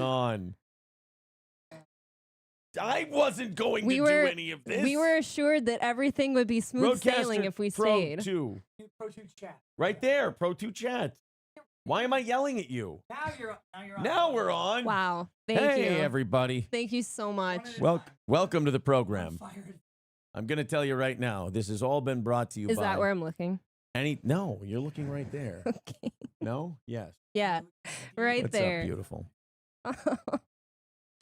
on? I wasn't going to do any of this. We were assured that everything would be smooth sailing if we stayed. Pro 2. Pro 2 chat. Right there, Pro 2 chat. Why am I yelling at you? Now you're on. Now we're on. Wow. Thank you. Hey, everybody. Thank you so much. Welcome to the program. I'm going to tell you right now, this has all been brought to you by... Is that where I'm looking? No, you're looking right there. Okay. No? Yes. Yeah, right What's there. up, beautiful? I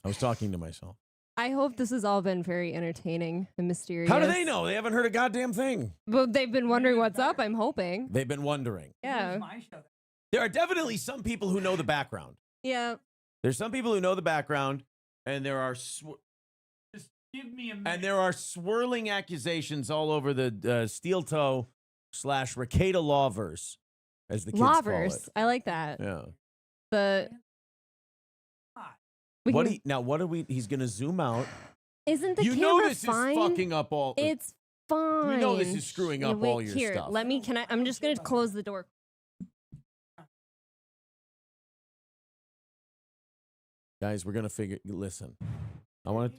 was talking to myself. I hope this has all been very entertaining and mysterious. How do they know? They haven't heard a goddamn thing. Well, they've been wondering what's up, I'm hoping. They've been wondering. Yeah. There are definitely some people who know the background. Yeah. There's some people who know the background, and there are Just give me a minute. and there are swirling accusations all over the steel toe / Ricada lawverse, as the kids call Lawverse. it. I like that. Yeah. He's gonna zoom out. Isn't the You camera know this fine? is fucking up all. It's fine. You know this is screwing up wait, all your here, stuff. I'm just gonna close the door. Guys, we're gonna listen. I want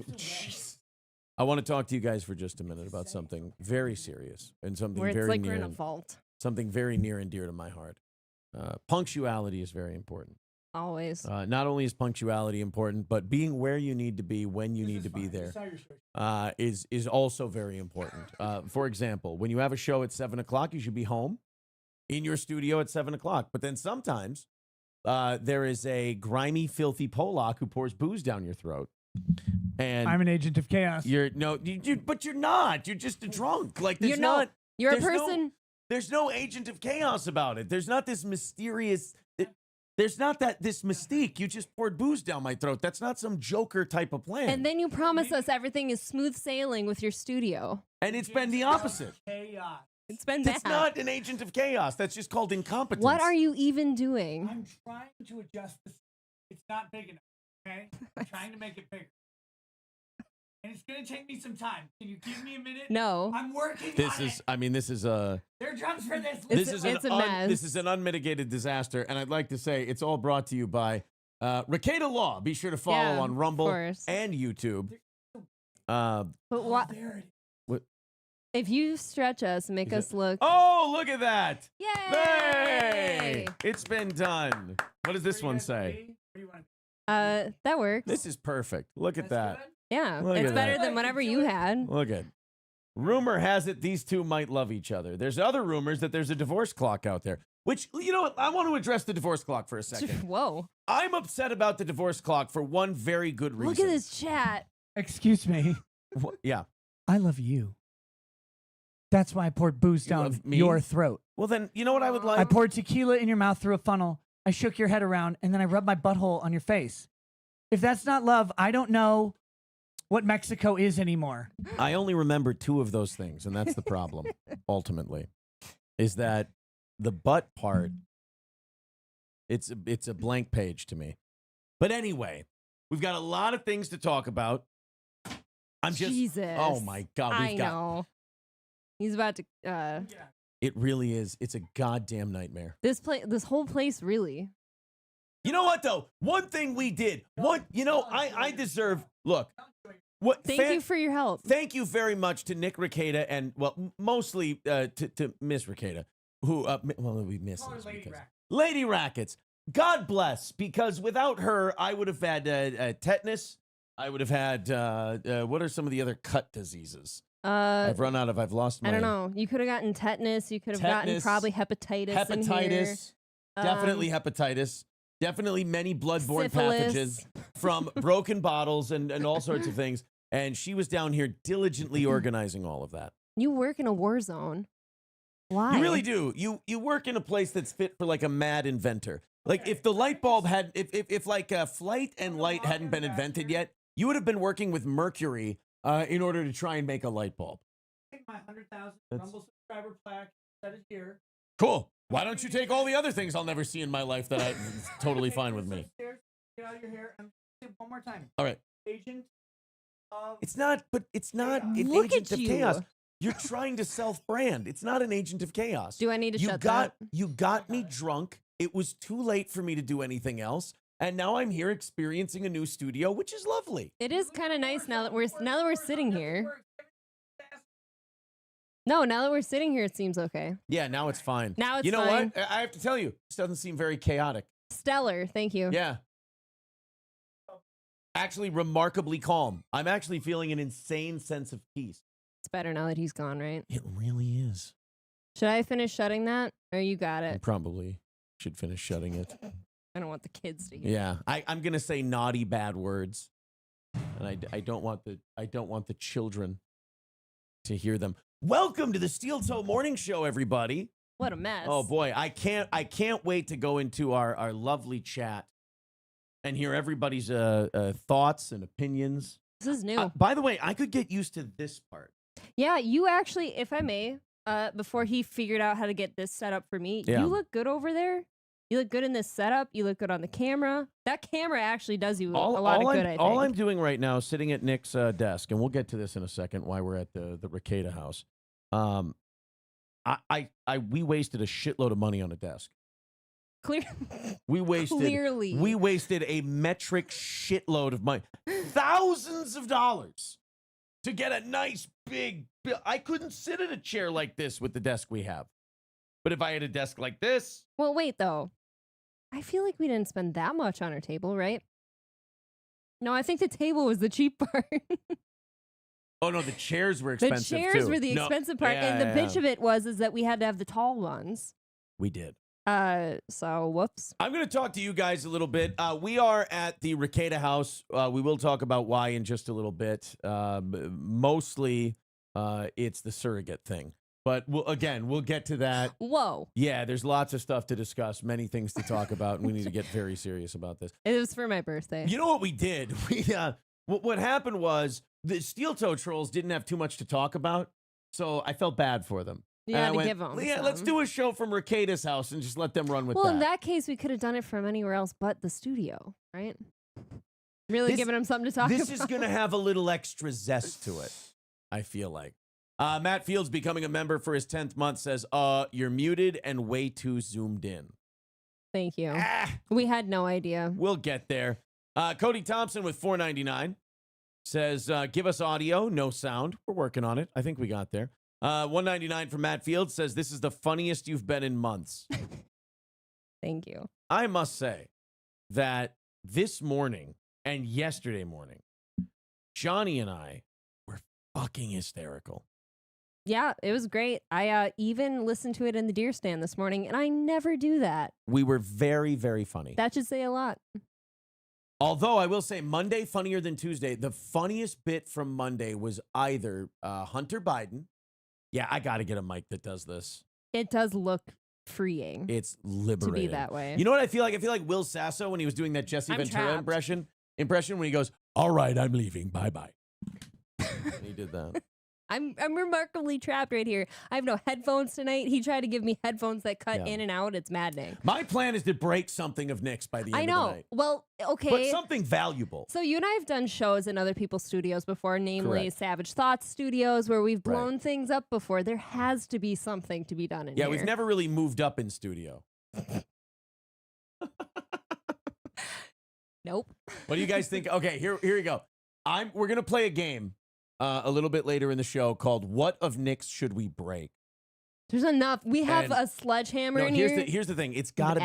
to talk to you guys for just a minute about something very serious and something Where it's very like near we're in a vault. something very near and dear to my heart. Punctuality is very important. Always. Not only is punctuality important, but being where you need to be when you need to be there is also very important. For example, when you have a show at 7 o'clock, you should be home in your studio at 7 o'clock. But then sometimes there is a grimy, filthy Polak who pours booze down your throat. And I'm an agent of chaos. But you're not. You're just a drunk. Like there's You're a person. There's no agent of chaos about it. There's not this mysterious. There's not this mystique. You just poured booze down my throat. That's not some Joker type of plan. And then you promise us everything is smooth sailing with your studio. And it's been the opposite. Chaos. It's been That's bad. not an agent of chaos. That's just called incompetence. What are you even doing? I'm trying to adjust this. It's not big enough, okay? I'm trying to make it bigger. And it's going to take me some time. Can you give me a minute? No. I'm working on it. This is a... There are drums for this. It's a mess. This is an unmitigated disaster. And I'd like to say it's all brought to you by Ricada Law. Be sure to follow on Rumble and YouTube. But what? If you stretch us, make us look. Oh, look at that. Yay! Hey! It's been done. What does this one say? That works. This is perfect. Look at that. Good? Yeah, Look it's at better that. than whatever you had. Look at. Rumor has it these two might love each other. There's other rumors that there's a divorce clock out there. Which, you know what? I want to address the divorce clock for a second. Whoa. I'm upset about the divorce clock for one very good reason. Look at this chat. Excuse me. Yeah. I love you. That's why I poured booze down your throat. Well, then, you know what I would like? I poured tequila in your mouth through a funnel. I shook your head around, and then I rubbed my butthole on your face. If that's not love, I don't know what Mexico is anymore. I only remember two of those things, and that's the problem, ultimately, is that the butt part, it's a blank page to me. But anyway, we've got a lot of things to talk about. Jesus. Oh, my God. I know. He's about to... It really is. It's a goddamn nightmare. This whole place, really. You know what, though? One thing we did. I deserve... Look. Thank you for your help. Thank you very much to Nick Ricada and, well, mostly to Miss Ricada, who... we miss Lady Rackets. God bless, because without her, I would have had tetanus. I would have had... what are some of the other cut diseases? I've lost my... I don't know. You could have gotten tetanus. You could have gotten probably hepatitis in here. Definitely hepatitis. Definitely many bloodborne syphilis. pathogens from broken bottles and all sorts of things. And she was down here diligently organizing all of that. You work in a war zone. Why? You really do. You work in a place that's fit for like a mad inventor. Like if the light bulb had... If like flight and light hadn't been invented yet, you would have been working with mercury in order to try and make a light bulb. Take my 100,000 Rumble subscriber plaque, set it here. Cool. Why don't you take all the other things I'll never see in my life that I'm totally fine with me? Get out of your hair and say one more time. All right. Agent of... It's not an agent of chaos. You're trying to self-brand. It's not an agent of chaos. Do I need to shut that? You got me drunk. It was too late for me to do anything else. And now I'm here experiencing a new studio, which is lovely. It is kind of nice now that we're sitting here. No, now that we're sitting here, it seems okay. Yeah, now it's fine. Now it's You know fine. what? I have to tell you, this doesn't seem very chaotic. Stellar, thank you. Yeah. Actually, remarkably calm. I'm actually feeling an insane sense of peace. It's better now that he's gone, right? It really is. Should I finish shutting that? Or you got I it? probably should finish shutting it. I don't want the kids to hear. Yeah, I'm gonna say naughty bad words, and I don't want the children to hear them. Welcome to the Steel Toe Morning Show, everybody. What a mess. Oh boy, I can't wait to go into our lovely chat and hear everybody's thoughts and opinions. This is new. By the way, I could get used to this part. Yeah, you actually, if I may, before he figured out how to get this set up for me, Yeah. you look good over there. You look good in this setup. You look good on the camera. That camera actually does you a lot of good, I think. All I'm doing right now is sitting at Nick's desk, and we'll get to this in a second, why we're at the Ricada house. We wasted a shitload of money on a desk. We wasted a metric shitload of money. Thousands of dollars to get a nice big bill. I couldn't sit in a chair like this with the desk we have. But if I had a desk like this. Well, wait, though. I feel like we didn't spend that much on our table, right? No, I think the table was the cheap part. Oh, no, the chairs were expensive, The chairs too. were the expensive part. Yeah, and the bitch of it was that we had to have the tall ones. We did. So, whoops. I'm going to talk to you guys a little bit. We are at the Ricada house. We will talk about why in just a little bit. Mostly, it's the surrogate thing. But we'll get to that. Whoa. Yeah, there's lots of stuff to discuss, many things to talk about, and we need to get very serious about this. It was for my birthday. You know what we did? What happened was the Steel Toe Trolls didn't have too much to talk about, so I felt bad for them. You had to give them some. Let's do a show from Ricada's house and just let them run with that. Well, in that case, we could have done it from anywhere else but the studio, right? Really giving them something to talk about. This is going to have a little extra zest to it, I feel like. Matt Fields becoming a member for his 10th month says, you're muted and way too zoomed in. Thank you. We had no idea. We'll get there. Cody Thompson with $4.99 says, give us audio, no sound. We're working on it. I think we got there. $1.99 from Matt Fields says, this is the funniest you've been in months. Thank you. I must say that this morning and yesterday morning, Johnny and I were fucking hysterical. Yeah, it was great. I even listened to it in the deer stand this morning, and I never do that. We were very, very funny. That should say a lot. Although I will say Monday funnier than Tuesday. The funniest bit from Monday was either Hunter Biden. Yeah, I got to get a mic that does this. It does look freeing. It's liberating. To be that way. You know what I feel like? I feel like Will Sasso when he was doing that Jesse Ventura impression when he goes, all right, I'm leaving. Bye-bye. He did that. I'm remarkably trapped right here. I have no headphones tonight. He tried to give me headphones that cut in and out. It's maddening. My plan is to break something of Nick's by the end of the night. Well, okay. But something valuable. So you and I have done shows in other people's studios before, namely Correct. Savage Thoughts studios, where we've blown things up before. There has to be something to be done in here. Yeah, we've never really moved up in studio. Nope. What do you guys think? Okay, here we go. We're gonna play a game a little bit later in the show called "What of Nick's Should We Break?" There's enough. We have a sledgehammer in here. Here's the thing. It's gotta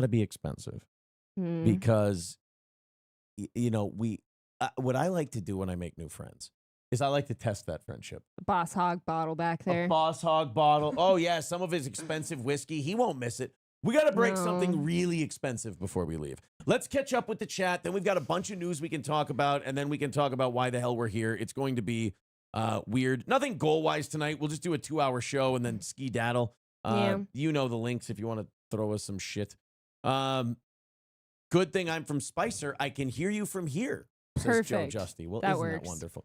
be expensive because what I like to do when I make new friends is I like to test that friendship. Boss Hog bottle back there. A Boss Hog bottle. Oh yeah, some of his expensive whiskey. He won't miss it. We got to break something really expensive before we leave. Let's catch up with the chat. Then we've got a bunch of news we can talk about, and then we can talk about why the hell we're here. It's going to be weird. Nothing goal-wise tonight. We'll just do a 2-hour show and then ski-daddle. You know the links if you want to throw us some shit. Good thing I'm from Spicer. I can hear you from here, says Joe Justy. Well, isn't that wonderful?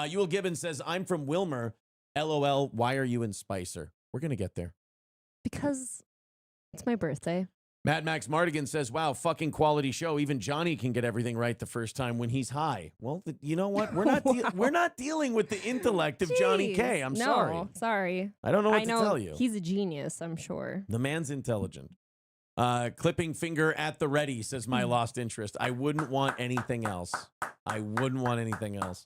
Ewell Gibbons says, I'm from Wilmer. LOL, why are you in Spicer? We're going to get there. Because it's my birthday. Mad Max Mardigan says, wow, fucking quality show. Even Johnny can get everything right the first time when he's high. Well, you know what? We're not dealing with the intellect of Johnny K. I'm sorry. Sorry. I don't know what to tell you. He's a genius, I'm sure. The man's intelligent. Clipping finger at the ready, says my lost interest. I wouldn't want anything else. I wouldn't want anything else.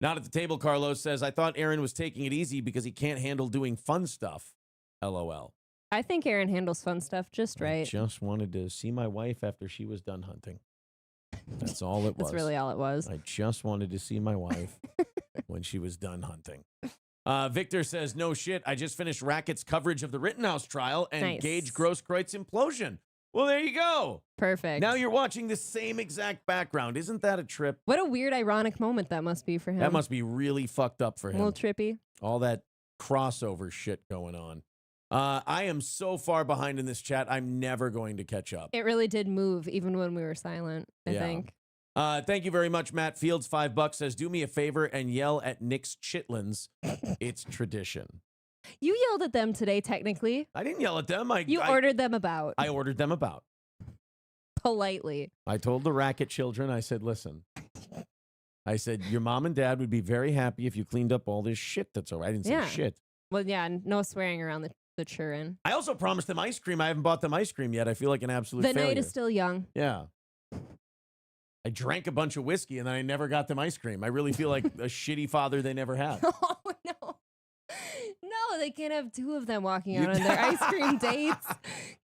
Not at the table, Carlos says, I thought Aaron was taking it easy because he can't handle doing fun stuff. LOL. I think Aaron handles fun stuff just right. I just wanted to see my wife after she was done hunting. That's all it was. That's really all it was. I just wanted to see my wife when she was done hunting. Victor says, no shit. I just finished Racket's coverage of the Rittenhouse trial and Gage Grosskreutz implosion. Well, there you go. Perfect. Now you're watching the same exact background. Isn't that a trip? What a weird, ironic moment that must be for him. That must be really fucked up for him. A little trippy. All that crossover shit going on. I am so far behind in this chat, I'm never going to catch up. It really did move even when we were silent, I think. Thank you very much, Matt Fields. $5 says, do me a favor and yell at Nick's chitlins. It's tradition. You yelled at them today, technically. I didn't yell at them. I ordered them about. I ordered them about. Politely. I told the Racket children, I said, listen. I said, your mom and dad would be very happy if you cleaned up all this shit that's over. I didn't say shit. Well, yeah, no swearing around the children. I also promised them ice cream. I haven't bought them ice cream yet. I feel like an absolute failure. The night is still young. Yeah. I drank a bunch of whiskey and then I never got them ice cream. I really feel like a shitty father they never had. Oh, no. No, they can't have two of them walking out on their ice cream dates.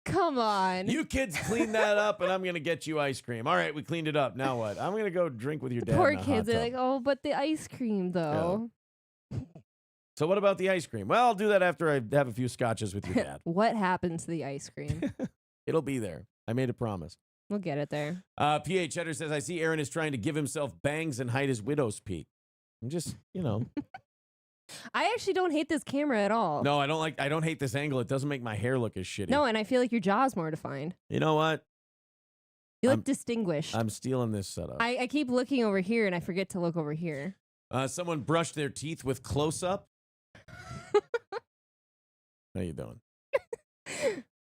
Come on. You kids clean that up and I'm going to get you ice cream. All right, we cleaned it up. Now what? I'm going to go drink with your dad. Poor kids are like, oh, but the ice cream, though. Yeah. So what about the ice cream? Well, I'll do that after I have a few scotches with your dad. What happened to the ice cream? It'll be there. I made a promise. We'll get it there. P.H. Cheddar says, I see Aaron is trying to give himself bangs and hide his widow's peak. I'm just, I actually don't hate this camera at all. No, I don't hate this angle. It doesn't make my hair look as shitty. No, and I feel like your jaw's more defined. You know what? You look distinguished. I'm stealing this setup. I keep looking over here and I forget to look over here. Someone brushed their teeth with close-up. How you doing?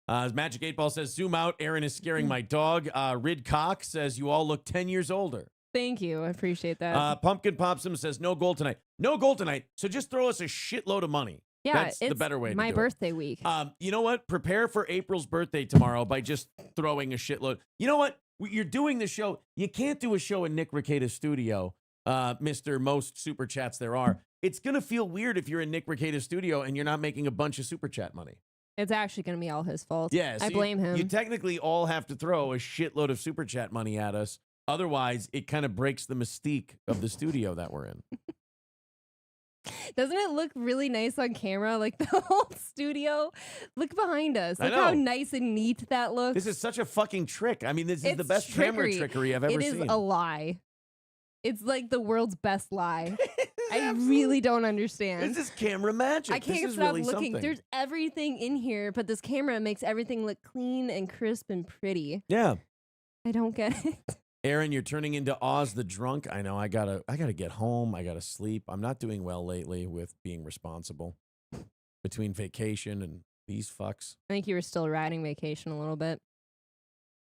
Magic 8 Ball says, zoom out. Aaron is scaring my dog. Rid Cock says, you all look 10 years older. Thank you. I appreciate that. Pumpkin Popsum says, no goal tonight. No goal tonight. So just throw us a shitload of money. Yeah, that's the better way to do it. My birthday week. You know what? Prepare for April's birthday tomorrow by just throwing a shitload. You know what? You're doing the show. You can't do a show in Nick Recada's studio, Mr. Most Super Chats there are. It's going to feel weird if you're in Nick Recada's studio and you're not making a bunch of Super Chat money. It's actually going to be all his fault. Yeah, so I blame him. You technically all have to throw a shitload of Super Chat money at us. Otherwise, it kind of breaks the mystique of the studio that we're in. Doesn't it look really nice on camera? Like the whole studio? Look behind us. Look how nice and neat that looks. This is such a fucking trick. I mean, this is the best camera trickery I've ever seen. It is a lie. It's like the world's best lie. I really don't understand. This is camera magic. I can't stop looking. Something. There's everything in here, but this camera makes everything look clean and crisp and pretty. Yeah. I don't get it. Aaron, you're turning into Oz the drunk. I know. I gotta get home. I gotta sleep. I'm not doing well lately with being responsible between vacation and these fucks. I think you were still riding vacation a little bit.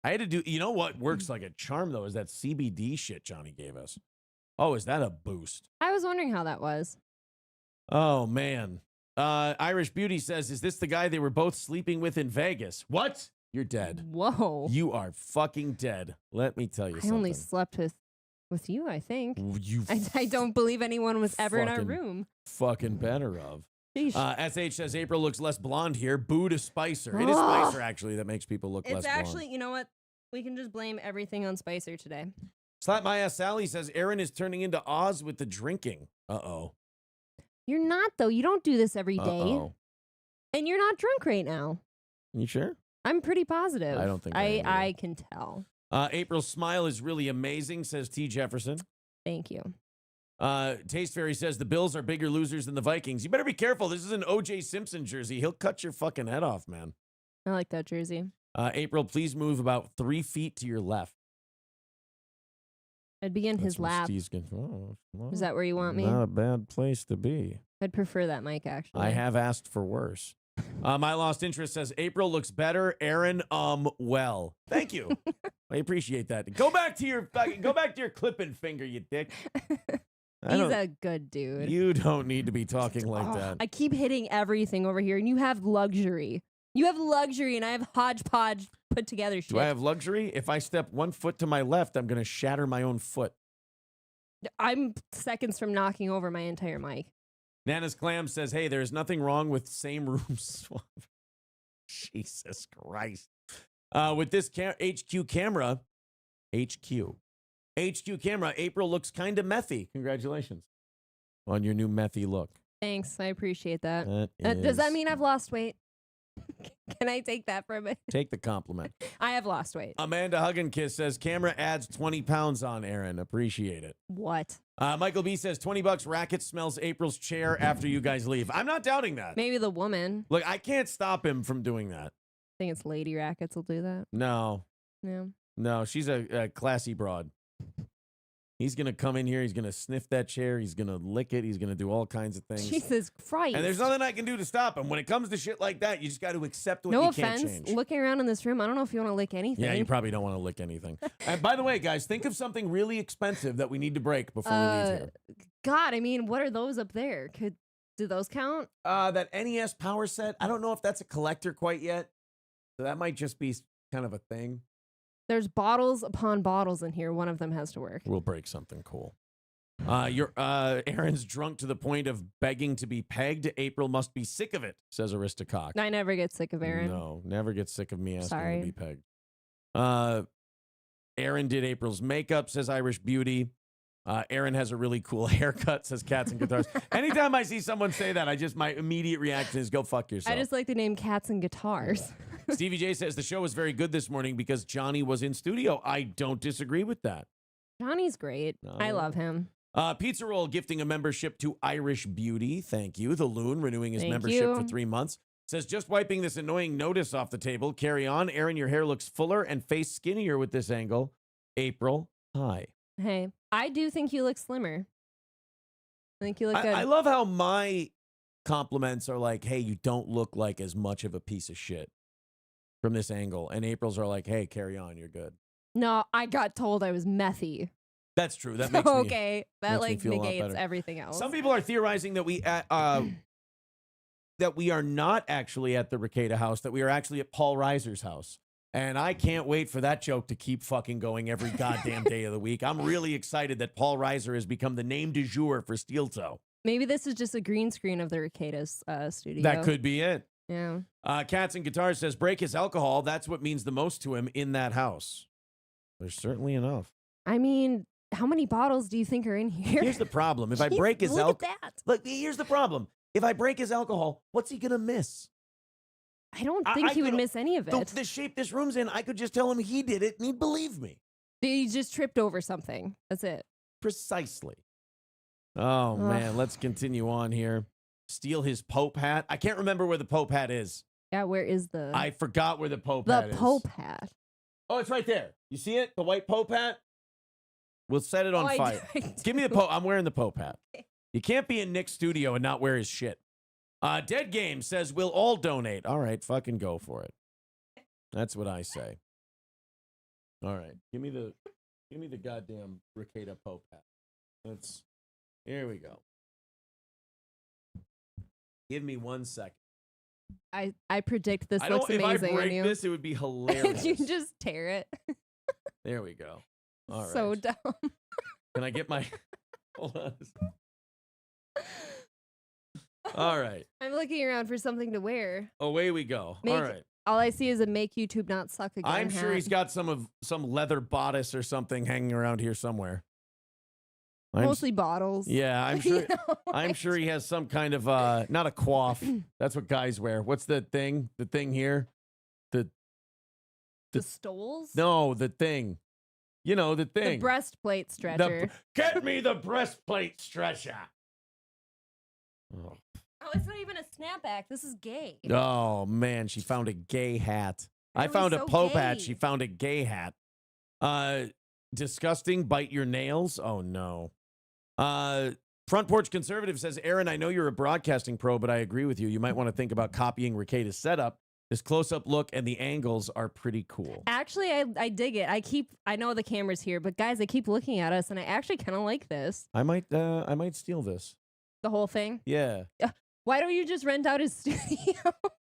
I had to do. You know what works like a charm though is that CBD shit Johnny gave us. Oh, is that a boost? I was wondering how that was. Oh man. Irish Beauty says, "Is this the guy they were both sleeping with in Vegas?" What? You're dead. Whoa. You are fucking dead. Let me tell you something. I only slept with you, I think. You I don't believe anyone was ever in our room. Fucking better of. SH says, April looks less blonde here. Boo to Spicer. It is Spicer, actually, that makes people look less blonde. It's actually, you know what? We can just blame everything on Spicer today. Slap My Ass Sally says, Aaron is turning into Oz with the drinking. Uh-oh. You're not, though. You don't do this every day. Uh-oh. And you're not drunk right now. You sure? I'm pretty positive. I don't think I can tell. April's smile is really amazing, says T. Jefferson. Thank you. Taste Fairy says the Bills are bigger losers than the Vikings. You better be careful. This is an O.J. Simpson jersey. He'll cut your fucking head off, man. I like that jersey. April, please move about 3 feet to your left. I'd be in his lap. Is that where you want me? Not a bad place to be. I'd prefer that mic, actually. I have asked for worse. My Lost Interest says, April looks better. Aaron, well. Thank you. I appreciate that. Go back to your clipping finger, you dick. He's a good dude. You don't need to be talking like that. I keep hitting everything over here, and you have luxury. You have luxury, and I have hodgepodge put together shit. Do I have luxury? If I step 1 foot to my left, I'm going to shatter my own foot. I'm seconds from knocking over my entire mic. Nana's Clam says, hey, there's nothing wrong with same room swap. Jesus Christ. With this HQ camera, April looks kind of methy. Congratulations on your new methy look. Thanks. I appreciate that. That Does that is- mean I've lost weight? Can I take that for a minute? Take the compliment. I have lost weight. Amanda Hugginkiss says, camera adds 20 pounds on Aaron. Appreciate it. What? Michael B says, $20 racket smells April's chair after you guys leave. I'm not doubting that. Maybe the woman. Look, I can't stop him from doing that. I think it's Lady Rackets will do that. No. Yeah. No, she's a classy broad. He's going to come in here. He's going to sniff that chair. He's going to lick it. He's going to do all kinds of things. Jesus Christ. And there's nothing I can do to stop him. When it comes to shit like that, you just got to accept what no you offense. can't change. Looking around in this room, I don't know if you want to lick anything. Yeah, you probably don't want to lick anything. And by the way, guys, think of something really expensive that we need to break before we leave here. God, I mean, what are those up there? Do those count? That NES power set, I don't know if that's a collector quite yet. So that might just be kind of a thing. There's bottles upon bottles in here. One of them has to work. We'll break something cool. Aaron's drunk to the point of begging to be pegged. April must be sick of it, says Aristocock. I never get sick of Aaron. No, never get sick of me asking Sorry. to be pegged. Aaron did April's makeup, says Irish Beauty. Aaron has a really cool haircut, says Cats and Guitars. Anytime I see someone say that, my immediate reaction is go fuck yourself. I just like the name Cats and Guitars. Stevie J says the show was very good this morning because Johnny was in studio. I don't disagree with that. Johnny's great. No. I love him. Pizza Roll gifting a membership to Irish Beauty. Thank you. The Loon renewing his Thank membership you. for 3 months. Says, just wiping this annoying notice off the table. Carry on. Aaron, your hair looks fuller and face skinnier with this angle. April, hi. Hey, I do think you look slimmer. I think you look good. I love how my compliments are like, hey, you don't look like as much of a piece of shit from this angle. And April's are like, hey, carry on. You're good. No, I got told I was methy. That's true. That makes me okay. That makes me feel a lot negates better. everything else. Some people are theorizing that we are not actually at the Ricada house, that we are actually at Paul Reiser's house. And I can't wait for that joke to keep fucking going every goddamn day of the week. I'm really excited that Paul Reiser has become the name du jour for Steel Toe. Maybe this is just a green screen of the Ricada's studio. That could be it. Yeah. Cats and Guitars says, break his alcohol. That's what means the most to him in that house. There's certainly enough. I mean, how many bottles do you think are in here? Here's the problem. If I Jeez, break his look alcohol. at that. Look, here's the problem. If I break his alcohol, what's he going to miss? I don't think he would could- miss any of it. The shape this room's in, I could just tell him he did it and he'd believe me. He just tripped over something. That's it. Precisely. Oh, man. Let's continue on here. Steal his Pope hat. I can't remember where the Pope hat is. Yeah, where is the I forgot where the Pope hat is. the Pope hat? Oh, it's right there. You see it? The white Pope hat? We'll set it on I fire. do. Give me the Pope. I'm wearing the Pope hat. You can't be in Nick's studio and not wear his shit. Dead Game says we'll all donate. All right, fucking go for it. That's what I say. All right, give me the goddamn Ricada Pope hat. Here we go. Give me 1 second. I predict this I looks don't. If I amazing on break you. this, it would be hilarious. You just tear it. There we go. All right. So dumb. Can I get my? Hold on. All right. I'm looking around for something to wear. Away we go. Make- All right. All I see is a make YouTube not suck again I'm sure hat. he's got some leather bodice or something hanging around here somewhere. Mostly bottles. Yeah, I'm You sure. know, I'm like- sure he has some kind of not a coif. That's what guys wear. What's the thing? The thing here? The stoles? No, the thing. You know the The thing. breastplate stretcher. Get me the breastplate stretcher. Oh. Oh, it's not even a snapback. This is gay. Oh man, she found a gay hat. I That was found a so Pope hat. gay. She found a gay hat. Disgusting. Bite your nails. Oh no. Front Porch Conservative says, Aaron, I know you're a broadcasting pro, but I agree with you. You might want to think about copying Ricada's setup. This close-up look and the angles are pretty cool. Actually, I dig it. I know the camera's here, but guys, I keep looking at us, and I actually kind of like this. I might steal this. The whole thing. Yeah. Why don't you just rent out his studio?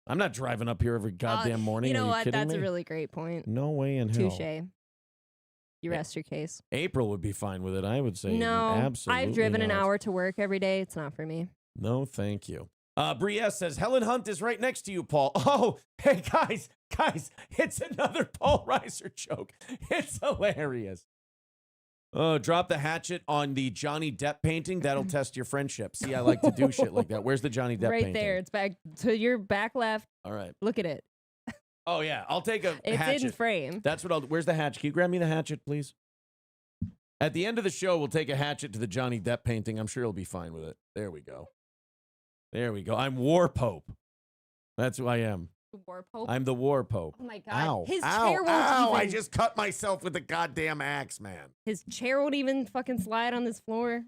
I'm not driving up here every goddamn morning. You know Are you what? That's a really great point. No way in hell. Touche. You rest your case. April would be fine with it, I would say. No, absolutely. I've driven not. an hour to work every day. It's not for me. No, thank you. Brielle says, Helen Hunt is right next to you, Paul. Oh, hey, guys, it's another Paul Reiser joke. It's hilarious. Oh, drop the hatchet on the Johnny Depp painting. That'll test your friendship. See, I like to do shit like that. Where's the Johnny Depp painting? Right there. It's back to your back left. All right. Look at it. Oh, yeah. I'll take a it's hatchet. It's in frame. That's what I'll do. Where's the hatchet? Can you grab me the hatchet, please? At the end of the show, we'll take a hatchet to the Johnny Depp painting. I'm sure he'll be fine with it. There we go. There we go. I'm War Pope. That's who I am. War Pope? I'm the War Pope. Oh, my God. Ow. His Ow. chair won't Ow. even... I just cut myself with the goddamn axe, man. His chair won't even fucking slide on this floor.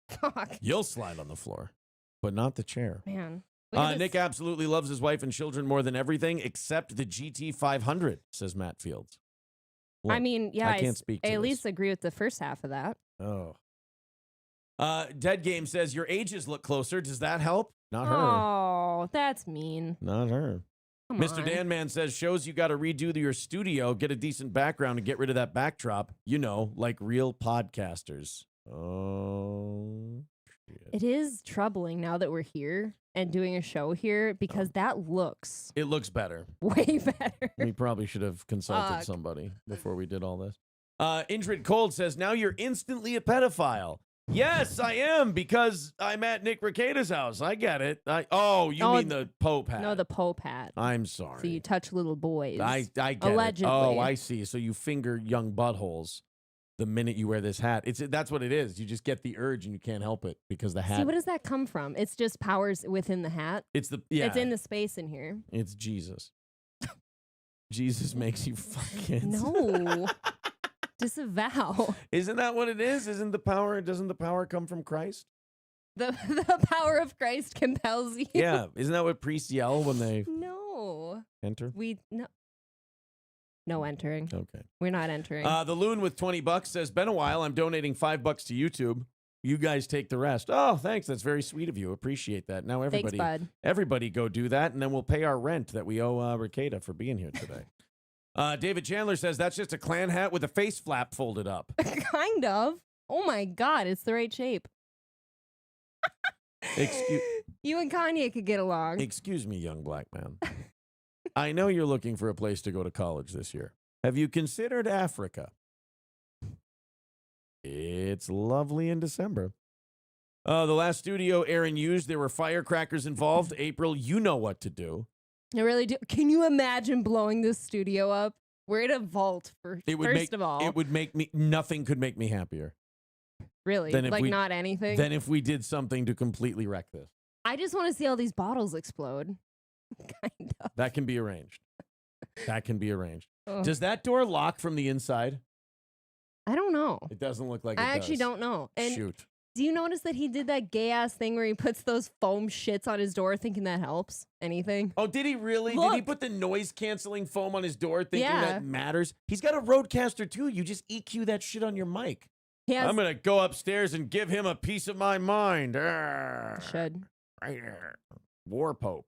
Fuck. You'll slide on the floor, but not the chair. Man. Nick absolutely loves his wife and children more than everything except the GT 500, says Matt Fields. Look, I mean, yeah, I can't speak to at this. least agree with the first half of that. Oh. Dead Game says, your ages look closer. Does that help? Not her. Oh, that's mean. Not her. Come Mr. on. Dan Man says, shows you got to redo your studio, get a decent background, and get rid of that backdrop. You know, like real podcasters. Oh, shit. It is troubling now that we're here and doing a show here because that looks It looks better. way better. We probably should have consulted somebody before we did all this. Indrid Cold says, now you're instantly a pedophile. Yes, I am, because I'm at Nick Recada's house. I get it. You mean the Pope hat. No, the Pope hat. I'm sorry. So you touch little boys. I get Allegedly. it. Oh, I see. So you finger young buttholes the minute you wear this hat. That's what it is. You just get the urge and you can't help it because the hat. See, what does that come from? It's just powers within the hat. It's It's in the space in here. It's Jesus. Jesus makes you fucking. No. Disavow. Isn't that what it is? Doesn't the power come from Christ? The power of Christ compels you. Yeah. Isn't that what priests yell when they enter? No entering. Okay. We're not entering. The Loon with $20 says, been a while. I'm donating $5 to YouTube. You guys take the rest. Oh, thanks. That's very sweet of you. Appreciate that. Now everybody go do that, and then we'll pay our rent that we owe Ricada for being here today. David Chandler says, that's just a Klan hat with a face flap folded up. Kind of. Oh, my God. It's the right shape. You and Kanye could get along. Excuse me, young black man. I know you're looking for a place to go to college this year. Have you considered Africa? It's lovely in December. The last studio Aaron used, there were firecrackers involved. April, you know what to do. I really do. Can you imagine blowing this studio up? We're in a vault, first of all. It would make me, nothing could make me happier. Really? Not anything? Than if we did something to completely wreck this. I just want to see all these bottles explode. Kind of. That can be arranged. Oh. Does that door lock from the inside? I don't know. It doesn't look like it does. I actually don't know. And shoot. Do you notice that he did that gay ass thing where he puts those foam shits on his door thinking that helps anything? Oh, did he really? Look. Did he put the noise canceling foam on his door thinking that matters? He's got a Rodecaster too. You just EQ that shit on your mic. I'm going to go upstairs and give him a piece of my mind. Should. Right here. War Pope.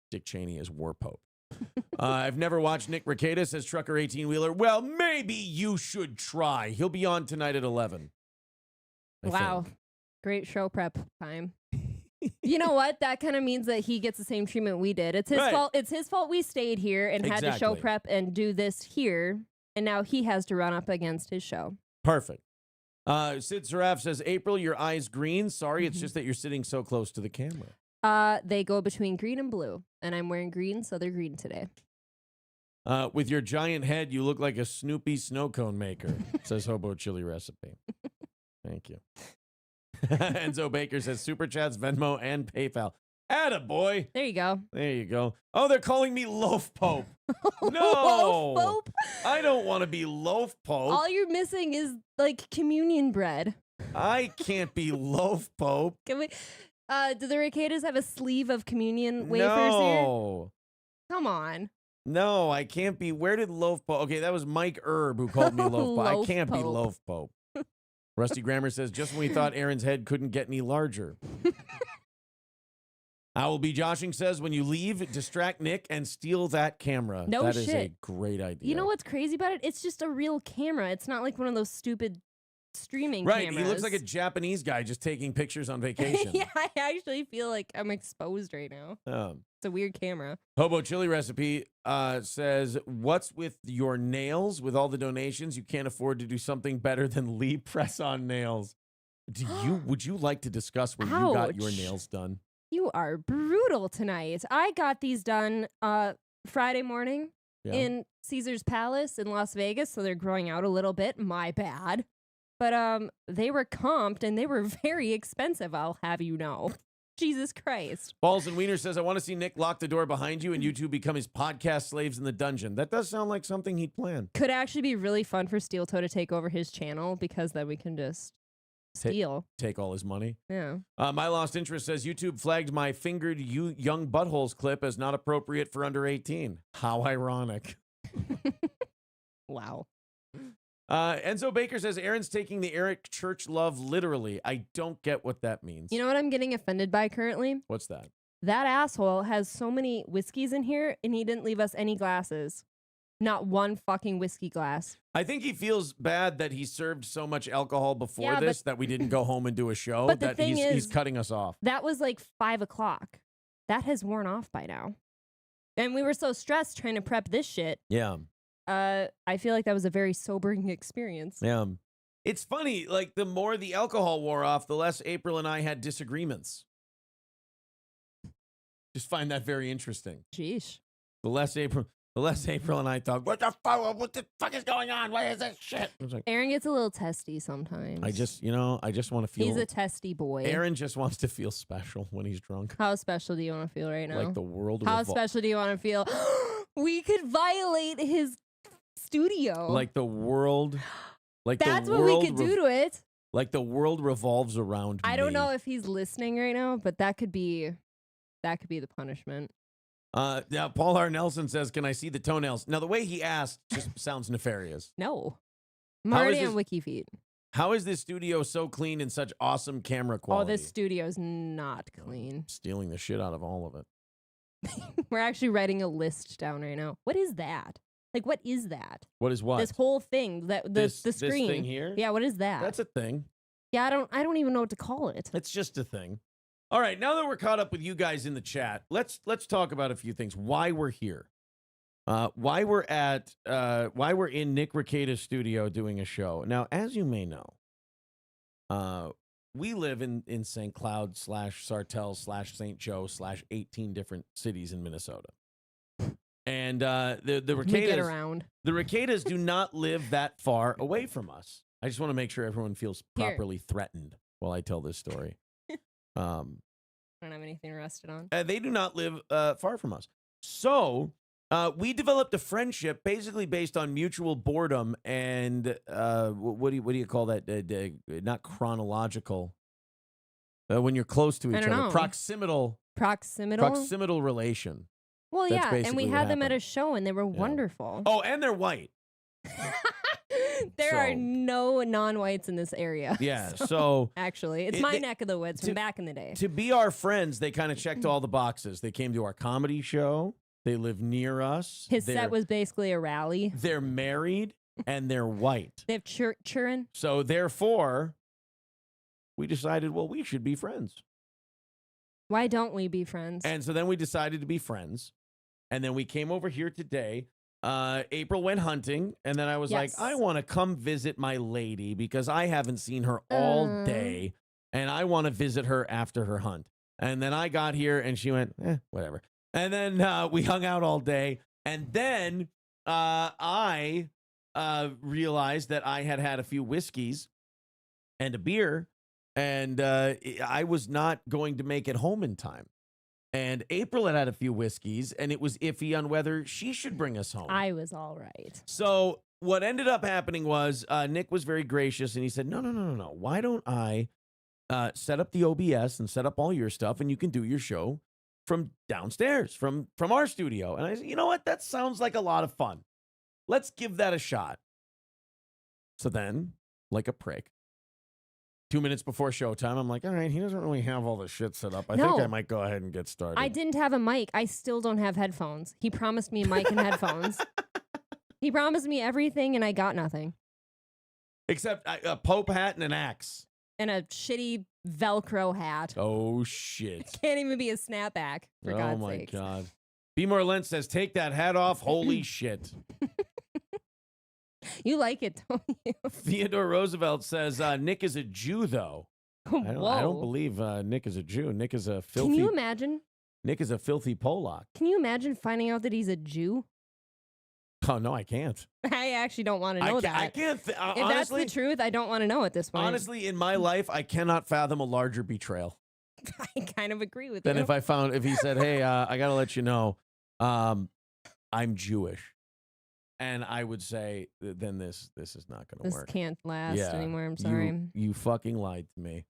Dick Cheney is War Pope. I've never watched Nick Recada, says Trucker 18-Wheeler. Well, maybe you should try. He'll be on tonight at 11. Wow. Great show prep time. You know what? That kind of means that he gets the same treatment we did. It's his fault. It's his fault we stayed here and had to show prep and do this here. And now he has to run up against his show. Perfect. Sid Saraf says, April, your eyes green. Sorry, it's just that you're sitting so close to the camera. They go between green and blue. And I'm wearing green, so they're green today. With your giant head, you look like a Snoopy snow cone maker, says Hobo Chili Recipe. Thank you. Enzo Baker says, Super Chats, Venmo, and PayPal. Attaboy. There you go. There you go. Oh, they're calling me Loaf Pope. No. Loaf Pope? I don't want to be Loaf Pope. All you're missing is, like, communion bread. I can't be Loaf Pope. Can we... do the Ricadas have a sleeve of communion wafers No. here? Come on. No, I can't be. Where did Loaf Pope? Okay, that was Mike Erb who called me Loaf Pope. I can't be Loaf Pope. Rusty Grammar says, just when we thought Aaron's head couldn't get any larger. Owl B. Joshing says, when you leave, distract Nick and steal that camera. No That shit. is a great idea. You know what's crazy about it? It's just a real camera. It's not like one of those stupid streaming right, cameras. he looks like a Japanese guy just taking pictures on vacation. Yeah, I actually feel like I'm exposed right now. It's a weird camera. Hobo Chili Recipe says, what's with your nails? With all the donations, you can't afford to do something better than Lee press-on nails. Would you like to discuss where you got your nails done? You are brutal tonight. I got these done Friday morning in Caesar's Palace in Las Vegas, so they're growing out a little bit. My bad. But they were comped, and they were very expensive, I'll have you know. Jesus Christ. Balls and Wiener says, I want to see Nick lock the door behind you and you two become his podcast slaves in the dungeon. That does sound like something he'd plan. Could actually be really fun for Steel Toe to take over his channel, because then we can just steal. Take all his money. Yeah. My Lost Interest says, YouTube flagged my fingered you young buttholes clip as not appropriate for under 18. How ironic. Wow. Enzo Baker says, Aaron's taking the Eric Church love literally. I don't get what that means. You know what I'm getting offended by currently? What's that? That asshole has so many whiskeys in here, and he didn't leave us any glasses. Not one fucking whiskey glass. I think he feels bad that he served so much alcohol before this that we didn't go home and do a show. But the that thing he's cutting us off. That was like 5 o'clock. That has worn off by now. And we were so stressed trying to prep this shit. Yeah. I feel like that was a very sobering experience. Yeah. It's funny, like the more the alcohol wore off, the less April and I had disagreements. Just find that very interesting. Jeez. The less April and I talk, what the fuck is going on? What is this shit? Like, Aaron gets a little testy sometimes. I just want to feel. He's a testy boy. Aaron just wants to feel special when he's drunk. How special do you want to feel right now? Like the world. How special do you want to feel? We could violate his studio. Like the world. Like that's the what world we could do to it. Like the world revolves around me. I don't know if he's listening right now, but that could be the punishment. Now Paul R. Nelson says, "Can I see the toenails?" Now the way he asked just sounds nefarious. No, I'm already on WikiFeet. How is this studio so clean and such awesome camera quality? Oh, this studio's not clean. Stealing the shit out of all of it. We're actually writing a list down right now. What is that? Like, what is that? What is what? This whole thing, the screen. This thing here? Yeah, what is that? That's a thing. Yeah, I don't even know what to call it. It's just a thing. All right, now that we're caught up with you guys in the chat, let's talk about a few things. Why we're here. Why we're in Nick Rekieta's studio doing a show. Now, as you may know, we live in St. Cloud / Sartell / St. Joe / 18 different cities in Minnesota. And the Rekietas do not live that far away from us. I just want to make sure everyone feels properly threatened while I tell this story. I don't have anything rested on. They do not live far from us. So we developed a friendship basically based on mutual boredom and what do you call that? Not chronological. When you're close to each other. Proximal relation. Well, That's yeah, and we had them at a show, and they were wonderful. Oh, and they're white. There are no non-whites in this area. Yeah, so... Actually, it's my neck of the woods from back in the day. To be our friends, they kind of checked all the boxes. They came to our comedy show. They live near us. His set was basically a rally. They're married, and they're white. They have children. So, therefore, we decided, well, we should be friends. Why don't we be friends? And so then we decided to be friends. And then we came over here today. April went hunting, and then I was like, I want to come visit my lady because I haven't seen her all day, and I want to visit her after her hunt. And then I got here, and she went, whatever. And then we hung out all day, and then I realized that I had a few whiskeys and a beer, and I was not going to make it home in time. And April had a few whiskeys, and it was iffy on whether she should bring us home. I was all right. So what ended up happening was Nick was very gracious, and he said, no. Why don't I set up the OBS and set up all your stuff, and you can do your show from downstairs, from our studio. And I said, you know what? That sounds like a lot of fun. Let's give that a shot. So then, like a prick, 2 minutes before showtime, I'm like, all right, he doesn't really have all the shit set up. I think I might go ahead and get started. I didn't have a mic. I still don't have headphones. He promised me a mic and headphones. He promised me everything, and I got nothing. Except a Pope hat and an axe. And a shitty Velcro hat. Oh, shit. Can't even be a snapback, for God's sakes. Oh, my God. B. More Lent says, take that hat off. Holy shit. You like it, don't you? Theodore Roosevelt says, Nick is a Jew, though. I don't believe Nick is a Jew. Nick is a filthy... Can you imagine? Nick is a filthy Polak. Can you imagine finding out that he's a Jew? Oh, no, I can't. I actually don't want to know that. I can't. If honestly, that's the truth, I don't want to know at this point. Honestly, in my life, I cannot fathom a larger betrayal. I kind of agree with than you. if he said, hey, I got to let you know, I'm Jewish. And I would say, then this is not going to work. This can't last anymore. I'm sorry. You fucking lied to me.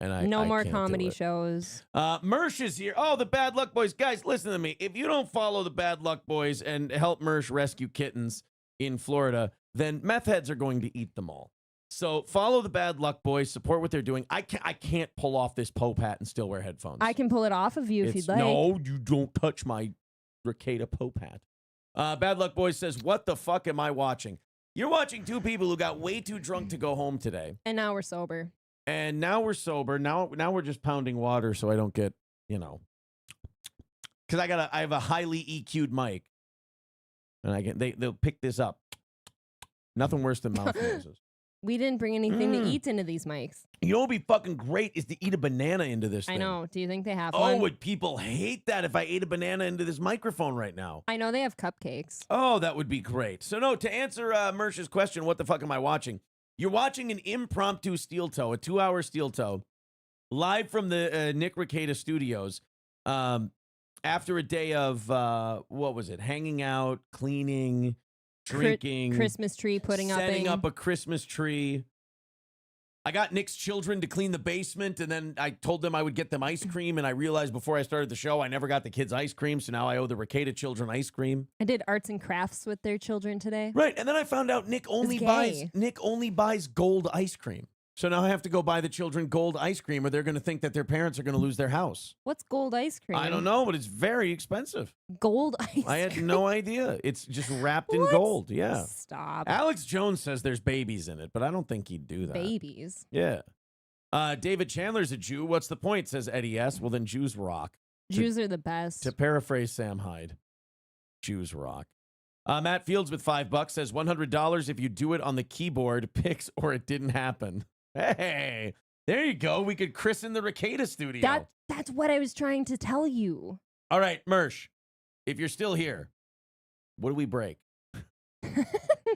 And no more can't comedy shows. Mersh is here. Oh, the Bad Luck Boys. Guys, listen to me. If you don't follow the Bad Luck Boys and help Mersh rescue kittens in Florida, then meth heads are going to eat them all. So follow the Bad Luck Boys. Support what they're doing. I can't pull off this Pope hat and still wear headphones. I can pull it off of you if you'd like. No, you don't touch my Ricada Pope hat. Bad Luck Boys says, what the fuck am I watching? You're watching two people who got way too drunk to go home today. And now we're sober. And now we're sober. Now we're just pounding water so I don't get, because I have a highly EQ'd mic. And they'll pick this up. Nothing worse than mouth noises. We didn't bring anything to eat into these mics. You know what would be fucking great is to eat a banana into this thing. I know. Do you think they have one? one? Oh, would people hate that if I ate a banana into this microphone right now? I know they have cupcakes. Oh, that would be great. So no, to answer Mersh's question, what the fuck am I watching? You're watching an impromptu steel toe, a 2-hour steel toe, live from the Nick Ricada studios after a day of, what was it, hanging out, cleaning, drinking. Christmas tree putting up. Setting up a Christmas tree. I got Nick's children to clean the basement, and then I told them I would get them ice cream, and I realized before I started the show I never got the kids ice cream, so now I owe the Ricada children ice cream. I did arts and crafts with their children today. Right, and then I found out Nick only buys gold ice cream. So now I have to go buy the children gold ice cream, or they're going to think that their parents are going to lose their house. What's gold ice cream? I don't know, but it's very expensive. Gold ice cream? I had no idea. It's just wrapped in gold. Yeah. Stop. Alex Jones says there's babies in it, but I don't think he'd do that. Babies? Yeah. David Chandler's a Jew. What's the point, says Eddie S. Well, then Jews rock. Jews are the best. To paraphrase Sam Hyde, Jews rock. Matt Fields with $5 says $100 if you do it on the keyboard, picks or it didn't happen. Hey, there you go. We could christen the Ricada studio. That's what I was trying to tell you. All right, Mersh, if you're still here, what do we break? We're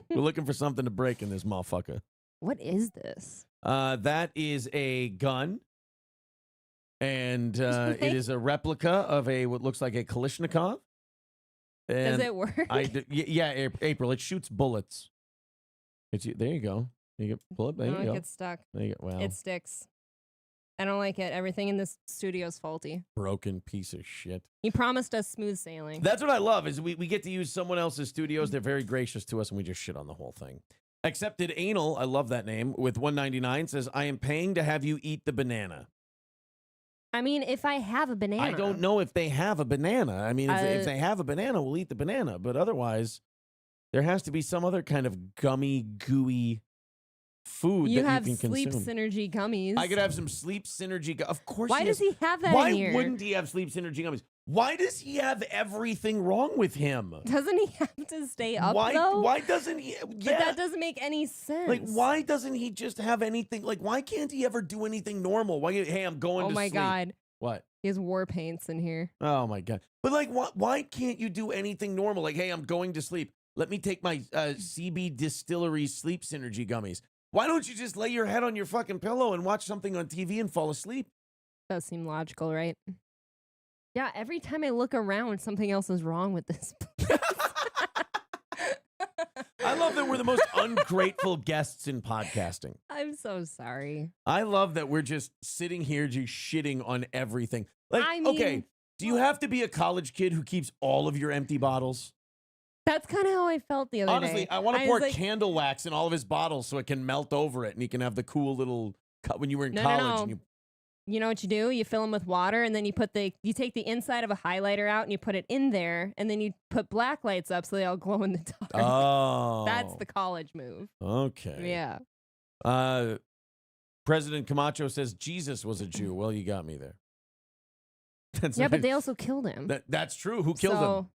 looking for something to break in this motherfucker. What is this? That is a gun, and it is a replica of what looks like a Kalashnikov. And does it work? Yeah, April. It shoots bullets. There you go. You can pull it. There you go. It gets stuck. There you go. Wow. It sticks. I don't like it. Everything in this studio is faulty. Broken piece of shit. He promised us smooth sailing. That's what I love is we get to use someone else's studios. They're very gracious to us, and we just shit on the whole thing. Accepted Anal, I love that name, with $1.99 says, I am paying to have you eat the banana. I mean, if I have a banana. I don't know if they have a banana. I mean, if they have a banana, we'll eat the banana. But otherwise, there has to be some other kind of gummy, gooey food that you can consume. You have Sleep Synergy gummies. I could have some Sleep Synergy. Of course. Why does he have that in here? Why wouldn't he have Sleep Synergy gummies? Why does he have everything wrong with him? Doesn't he have to stay up, though? Why doesn't he? Yeah. But that doesn't make any sense. Like, why doesn't he just have anything? Like, why can't he ever do anything normal? Hey, I'm going to sleep. Oh, my God. What? He has war paints in here. Oh, my God. But, like, why can't you do anything normal? Like, hey, I'm going to sleep. Let me take my CB Distillery Sleep Synergy gummies. Why don't you just lay your head on your fucking pillow and watch something on TV and fall asleep? Does seem logical, right? Yeah, every time I look around, something else is wrong with this place. I love that we're the most ungrateful guests in podcasting. I'm so sorry. I love that we're just sitting here just shitting on everything. Like, I mean, okay, do you have to be a college kid who keeps all of your empty bottles? That's kind of how I felt the other day. Honestly, I want to pour candle wax in all of his bottles so it can melt over it and he can have the cool little when you were in No, college. no, no. And you know what you do? You fill them with water, and then you take the inside of a highlighter out, and you put it in there, and then you put black lights up so they all glow in the dark. Oh. That's the college move. Okay. Yeah. President Camacho says Jesus was a Jew. Well, you got me there. Yeah, but they also killed him. That's true. Who killed him?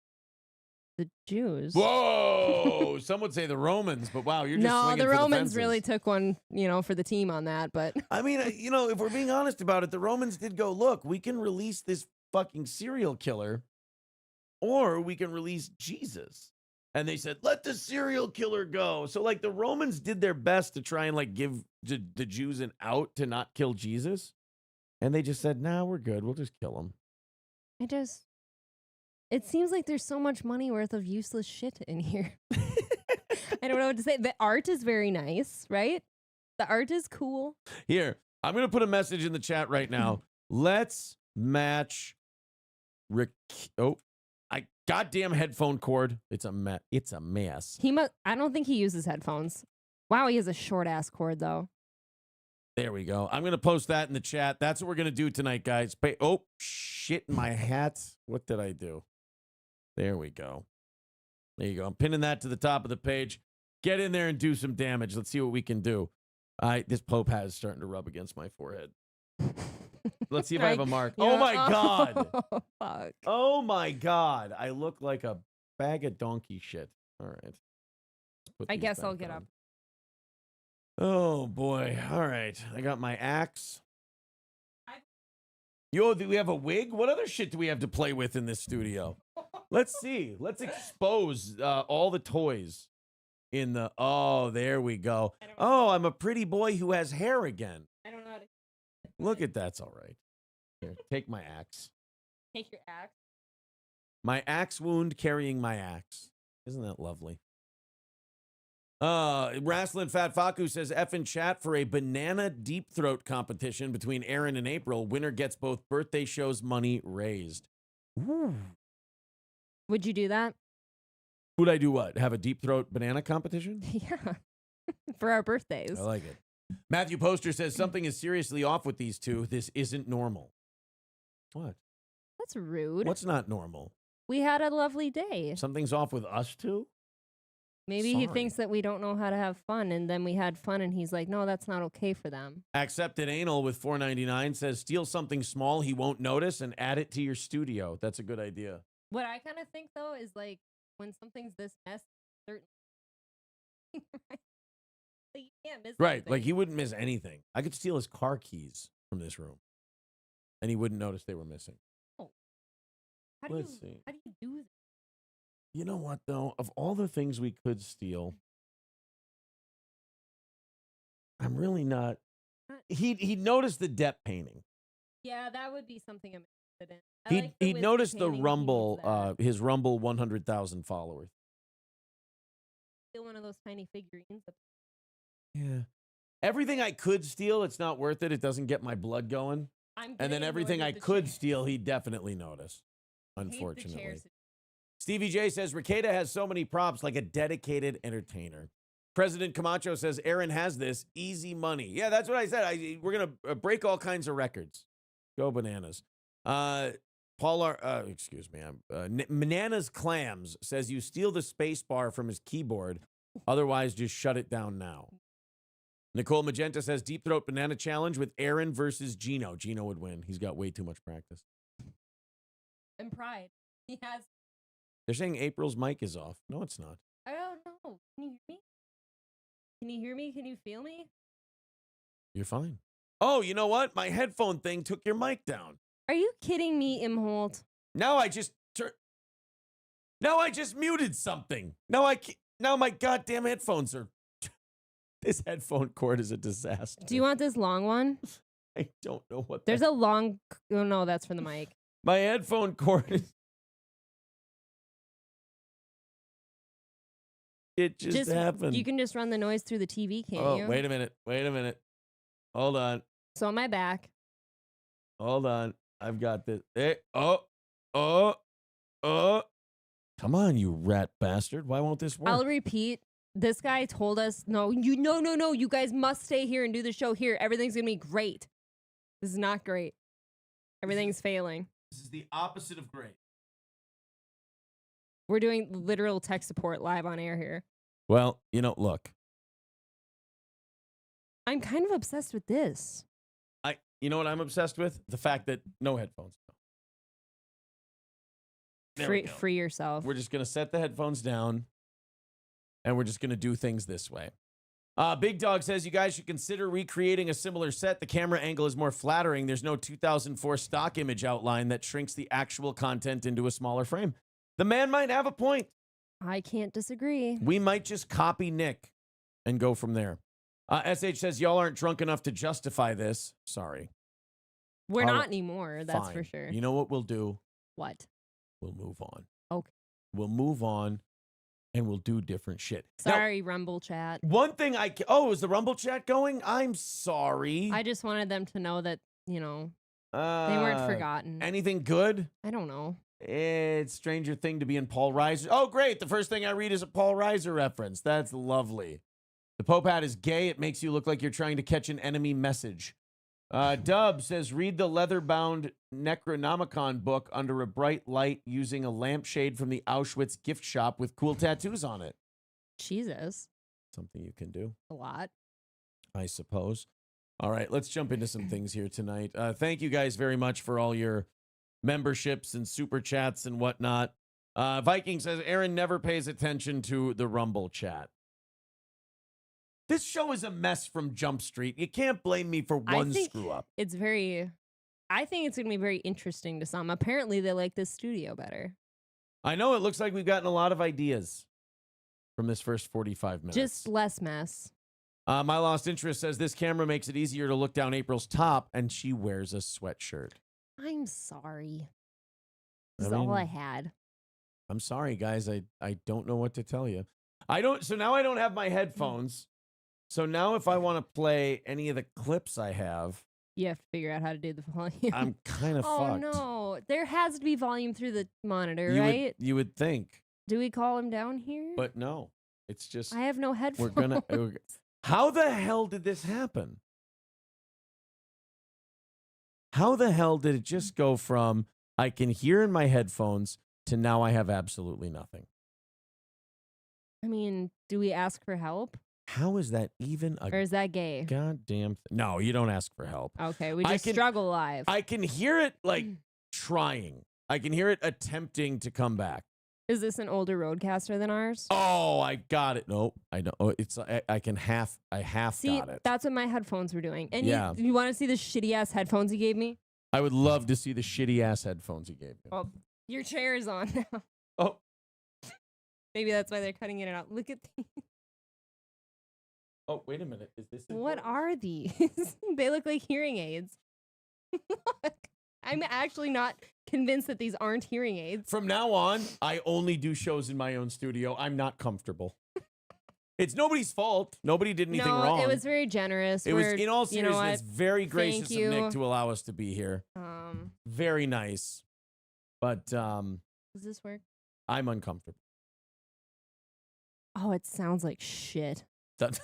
The Jews. Whoa! Some would say the Romans, but wow, you're just swinging the for Romans the really took one, for the team on that. But I mean, if we're being honest about it, the Romans did go, look, we can release this fucking serial killer, or we can release Jesus. And they said, let the serial killer go. So, like, the Romans did their best to try and, like, give the Jews an out to not kill Jesus. And they just said, nah, we're good. We'll just kill him. It seems like there's so much money worth of useless shit in here. I don't know what to say. The art is very nice, right? The art is cool. Here, I'm going to put a message in the chat right now. Let's match goddamn headphone cord. It's a mess. I don't think he uses headphones. Wow, he has a short ass cord though. There we go. I'm going to post that in the chat. That's what we're going to do tonight, guys. Oh, shit in my hat. What did I do? There we go. There you go. I'm pinning that to the top of the page. Get in there and do some damage. Let's see what we can do. This Pope hat is starting to rub against my forehead. Let's see if I have a mark. Oh, my God. Oh, fuck. Oh, my God. I look like a bag of donkey shit. All right. I guess I'll get up. Oh, boy. All right. I got my axe. Yo, do we have a wig? What other shit do we have to play with in this studio? Let's see. Let's expose all the toys in the... Oh, there we go. Oh, I'm a pretty boy who has hair again. I don't know how to... Look at that's all right. Here, take my axe. Take your axe? My axe wound carrying my axe. Isn't that lovely? Wrestling Fat Faku says, F in chat for a banana deep throat competition between Aaron and April. Winner gets both birthday shows money raised. Ooh. Would you do that? Would I do what? Have a deep throat banana competition? Yeah. For our birthdays. I like it. Matthew Poster says, something is seriously off with these two. This isn't normal. What? That's rude. What's not normal? We had a lovely day. Something's off with us two? Maybe he thinks that we don't know how to have fun, and then we had fun, and he's like, no, that's not okay for them. Accepted Anal with $4.99 says, steal something small he won't notice and add it to your studio. That's a good idea. What I kind of think, though, is like when something's this messy, certain like, you can't miss right, anything. like he wouldn't miss anything. I could steal his car keys from this room, and he wouldn't notice they were missing. Oh. Let's see. How do you do that? You know what, though? Of all the things we could steal, I'm really not. He'd notice the depth painting. Yeah, that would be something I'm interested in. He'd notice the Rumble, his Rumble 100,000 followers. Steal one of those tiny figurines. Yeah. Everything I could steal, it's not worth it. It doesn't get my blood going. And then everything I could steal, he'd definitely notice, unfortunately. Stevie J says, Ricada has so many props like a dedicated entertainer. President Camacho says, Aaron has this. Easy money. Yeah, that's what I said. We're going to break all kinds of records. Go bananas. Bananas Clams says, you steal the space bar from his keyboard. Otherwise, just shut it down now. Nicole Magenta says, Deep Throat Banana Challenge with Aaron versus Gino. Gino would win. He's got way too much practice. And pride. He has. They're saying April's mic is off. No, it's not. I don't know. Can you hear me? Can you hear me? Can you feel me? You're fine. Oh, you know what? My headphone thing took your mic down. Are you kidding me, Imholt? Now I just muted something. Now my goddamn headphones are. This headphone cord is a disaster. Do you want this long one? I don't know what. There's a long. Oh no, that's for the mic. My headphone cord is. It just happened. You can just run the noise through the TV, can't you? Wait a minute. Hold on. So on my back. Hold on. I've got this. Hey, Come on, you rat bastard. Why won't this work? I'll repeat This guy told us, no, you guys must stay here and do the show here. Everything's going to be great. This is not great. Everything's failing. This is the opposite of great. We're doing literal tech support live on air here. Well, look. I'm kind of obsessed with this. You know what I'm obsessed with? The fact that no headphones. Free yourself. We're just going to set the headphones down, and we're just going to do things this way. Big Dog says, you guys should consider recreating a similar set. The camera angle is more flattering. There's no 2004 stock image outline that shrinks the actual content into a smaller frame. The man might have a point. I can't disagree. We might just copy Nick and go from there. SH says, y'all aren't drunk enough to justify this. Sorry. We're not anymore, that's fine. for sure. You know what we'll do? What? We'll move on. Okay. We'll move on, and we'll do different shit. Sorry, now, Rumble chat. One thing is the Rumble chat going? I'm sorry. I just wanted them to know that, they weren't forgotten. Anything good? I don't know. It's Stranger Thing to be in Paul Reiser. Oh, great. The first thing I read is a Paul Reiser reference. That's lovely. The Pope hat is gay. It makes you look like you're trying to catch an enemy message. Dub says, read the leather-bound Necronomicon book under a bright light using a lampshade from the Auschwitz gift shop with cool tattoos on it. Jesus. Something you can do. A lot. I suppose. All right, let's jump into some things here tonight. Thank you guys very much for all your memberships and super chats and whatnot. Viking says, Aaron never pays attention to the Rumble chat. This show is a mess from Jump Street. You can't blame me for one screw up. I think it's going to be very interesting to some. Apparently, they like this studio better. I know it looks like we've gotten a lot of ideas from this first 45 minutes. Just less mess. My Lost Interest says this camera makes it easier to look down April's top, and she wears a sweatshirt. I'm sorry. This is all I had. I'm sorry, guys. I don't know what to tell you. So now I don't have my headphones. So now if I want to play any of the clips I have, you have to figure out how to do the volume. I'm kind of fucked. Oh, no. There has to be volume through the monitor, right? You would think. Do we call him down here? But no. It's just... I have no headphones. How the hell did this happen? How the hell did it just go from I can hear in my headphones to now I have absolutely nothing? I mean, do we ask for help? How is that even or is that gay? Goddamn thing. No, you don't ask for help. Okay, we just struggle live. I can hear it trying. I can hear it attempting to come back. Is this an older roadcaster than ours? Oh, I got it. Nope, I don't. Oh, it's I half see, got it. That's what my headphones were doing. And you want to see the shitty ass headphones he gave me? I would love to see the shitty ass headphones he gave you. Oh, your chair is on now. Oh, maybe that's why they're cutting it out. Look at these. Oh, wait a minute. Is this important? What are these? They look like hearing aids. Look, I'm actually not convinced that these aren't hearing aids. From now on, I only do shows in my own studio. I'm not comfortable. It's nobody's fault. Nobody did anything wrong. It was very generous. It was, in all seriousness, very gracious of you. Nick to allow us to be here. Very nice. But does this work? I'm uncomfortable. Oh, it sounds like shit. Good.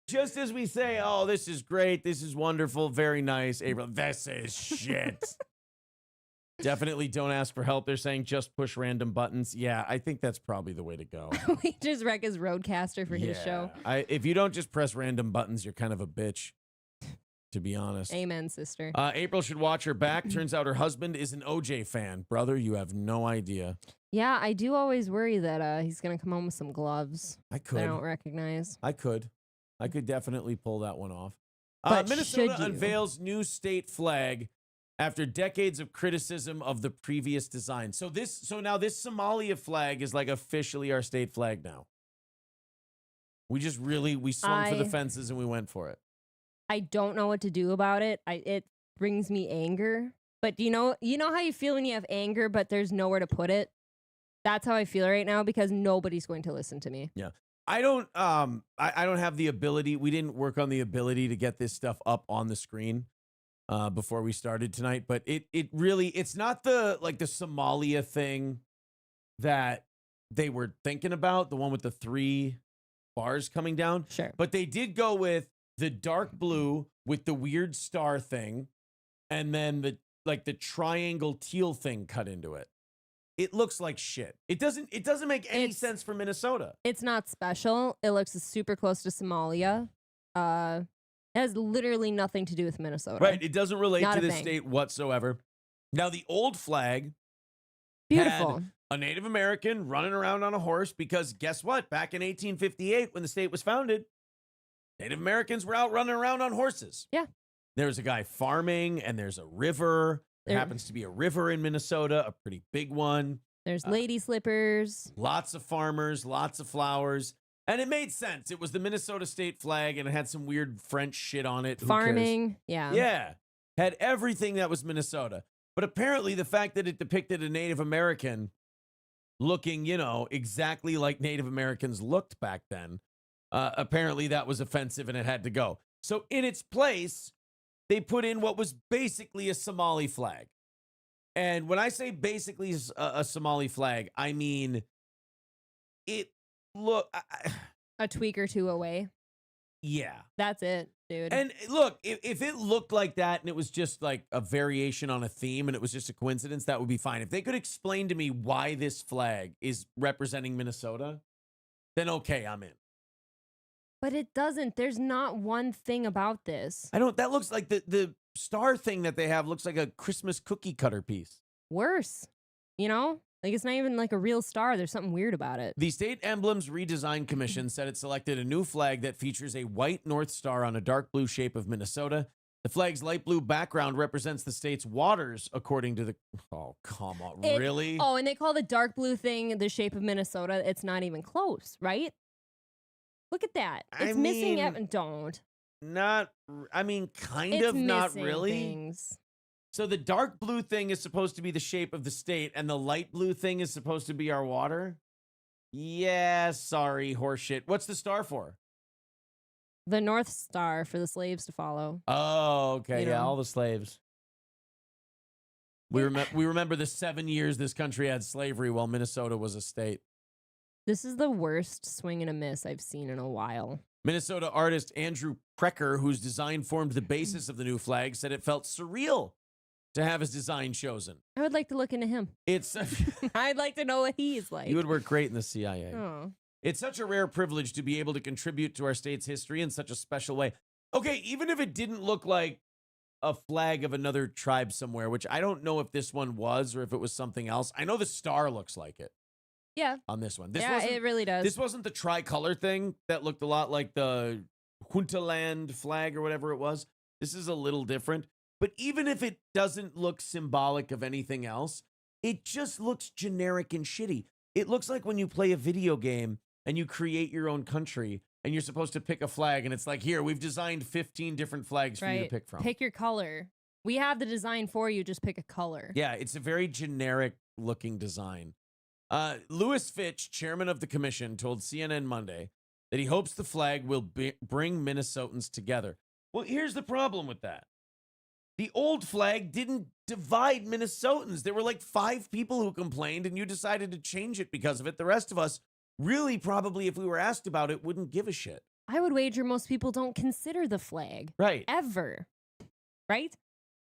Just as we say, oh, this is great, this is wonderful, very nice, April, this is shit. Definitely don't ask for help. They're saying just push random buttons. Yeah, I think that's probably the way to go. We just wreck his roadcaster for his show. If you don't just press random buttons, you're kind of a bitch, to be honest. Amen, sister. April should watch her back. Turns out her husband is an OJ fan. Brother, you have no idea. Yeah, I do always worry that he's going to come home with some gloves I don't recognize. I could definitely pull that one off. But Minnesota unveils new state flag after decades of criticism of the previous design. So now this Somalia flag is like officially our state flag now. We swung for the fences and we went for it. I don't know what to do about it. It brings me anger. But you know how you feel when you have anger, but there's nowhere to put it? That's how I feel right now because nobody's going to listen to me. Yeah. I don't have the ability. We didn't work on the ability to get this stuff up on the screen before we started tonight, but it's not the Somalia thing that they were thinking about, the one with the 3 bars coming down. Sure. But they did go with the dark blue with the weird star thing, and then the triangle teal thing cut into it. It looks like shit. It doesn't make any sense for Minnesota. It's not special. It looks super close to Somalia. It has literally nothing to do with Minnesota. Right. It doesn't relate Not to a this thing. state whatsoever. Now, the old flag Beautiful. had a Native American running around on a horse because guess what? Back in 1858, when the state was founded, Native Americans were out running around on horses. Yeah. There's a guy farming, and there's a river. There happens to be a river in Minnesota, a pretty big one. There's lady slippers. Lots of farmers, lots of flowers. And it made sense. It was the Minnesota state flag, and it had some weird French shit on it. Who Farming. cares? Yeah. Yeah. Had everything that was Minnesota. But apparently the fact that it depicted a Native American looking, exactly like Native Americans looked back then, apparently that was offensive and it had to go. So in its place, they put in what was basically a Somali flag. And when I say basically a Somali flag, I mean it look A tweak or two away. yeah. That's it, dude. And look, if it looked like that and it was just like a variation on a theme and it was just a coincidence, that would be fine. If they could explain to me why this flag is representing Minnesota, then okay, I'm in. But it doesn't. There's not one thing about this. That looks like the star thing that they have looks like a Christmas cookie cutter piece. Worse. Like it's not even like a real star. There's something weird about it. The State Emblems Redesign Commission said it selected a new flag that features a white North Star on a dark blue shape of Minnesota. The flag's light blue background represents the state's waters, according to the... Oh, come on. Really? Oh, and they call the dark blue thing the shape of Minnesota. It's not even close, right? Look at that. It's missing... Don't. Not... kind It's of, not missing really. Things. So the dark blue thing is supposed to be the shape of the state, and the light blue thing is supposed to be our water? Yeah, sorry, horseshit. What's the star for? The North Star for the slaves to follow. Oh, okay. Yeah, know? all the slaves. We remember the 7 years this country had slavery while Minnesota was a state. This is the worst swing and a miss I've seen in a while. Minnesota artist Andrew Precker, whose design formed the basis of the new flag, said it felt surreal to have his design chosen. I would like to look into him. I'd like to know what he's like. You would work great in the CIA. Oh. It's such a rare privilege to be able to contribute to our state's history in such a special way. Okay, even if it didn't look like a flag of another tribe somewhere, which I don't know if this one was or if it was something else. I know the star looks like it. Yeah. On this one. It really does. This wasn't the tricolor thing that looked a lot like the Huntaland flag or whatever it was. This is a little different. But even if it doesn't look symbolic of anything else, it just looks generic and shitty. It looks like when you play a video game and you create your own country and you're supposed to pick a flag and it's like, here, we've designed 15 different flags for you to pick from. Pick your color. We have the design for you, just pick a color. Yeah, it's a very generic looking design. Louis Fitch, chairman of the commission, told CNN Monday that he hopes the flag will bring Minnesotans together. Well, here's the problem with that. The old flag didn't divide Minnesotans. There were like 5 people who complained, and you decided to change it because of it. The rest of us, really, probably, if we were asked about it, wouldn't give a shit. I would wager most people don't consider the flag. Right. Ever. Right?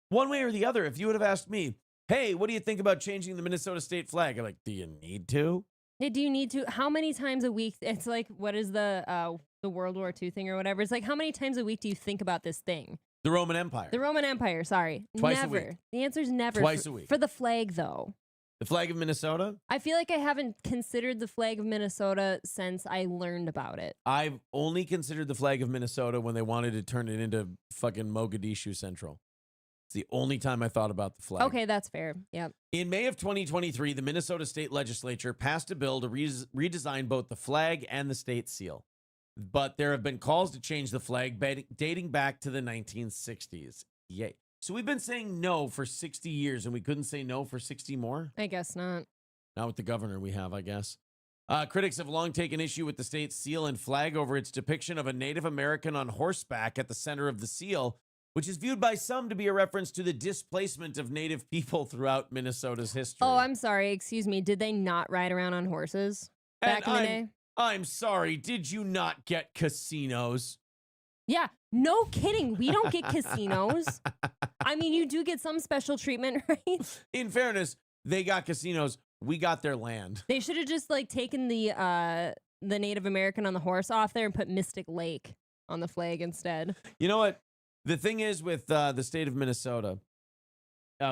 One way or the other, if you would have asked me, hey, what do you think about changing the Minnesota state flag? I'm like, do you need to? Do you need to? How many times a week? It's like, what is the World War II thing or whatever? It's like, how many times a week do you think about this thing? The Roman Empire. The Roman Empire, sorry. Twice never. a week. The answer is never. Twice a week. For the flag, though. The flag of Minnesota? I feel like I haven't considered the flag of Minnesota since I learned about it. I've only considered the flag of Minnesota when they wanted to turn it into fucking Mogadishu Central. It's the only time I thought about the flag. Okay, that's fair. Yep. In May of 2023, the Minnesota State Legislature passed a bill to redesign both the flag and the state seal. But there have been calls to change the flag dating back to the 1960s. Yay. So we've been saying no for 60 years, and we couldn't say no for 60 more? I guess not. Not with the governor we have, I guess. Critics have long taken issue with the state's seal and flag over its depiction of a Native American on horseback at the center of the seal, which is viewed by some to be a reference to the displacement of native people throughout Minnesota's history. Oh, I'm sorry. Excuse me. Did they not ride around on horses back in the day? I'm sorry. Did you not get casinos? Yeah, no kidding. We don't get casinos. I mean, you do get some special treatment, right? In fairness, they got casinos. We got their land. They should have just like taken the Native American on the horse off there and put Mystic Lake on the flag instead. You know what? The thing is with the state of Minnesota,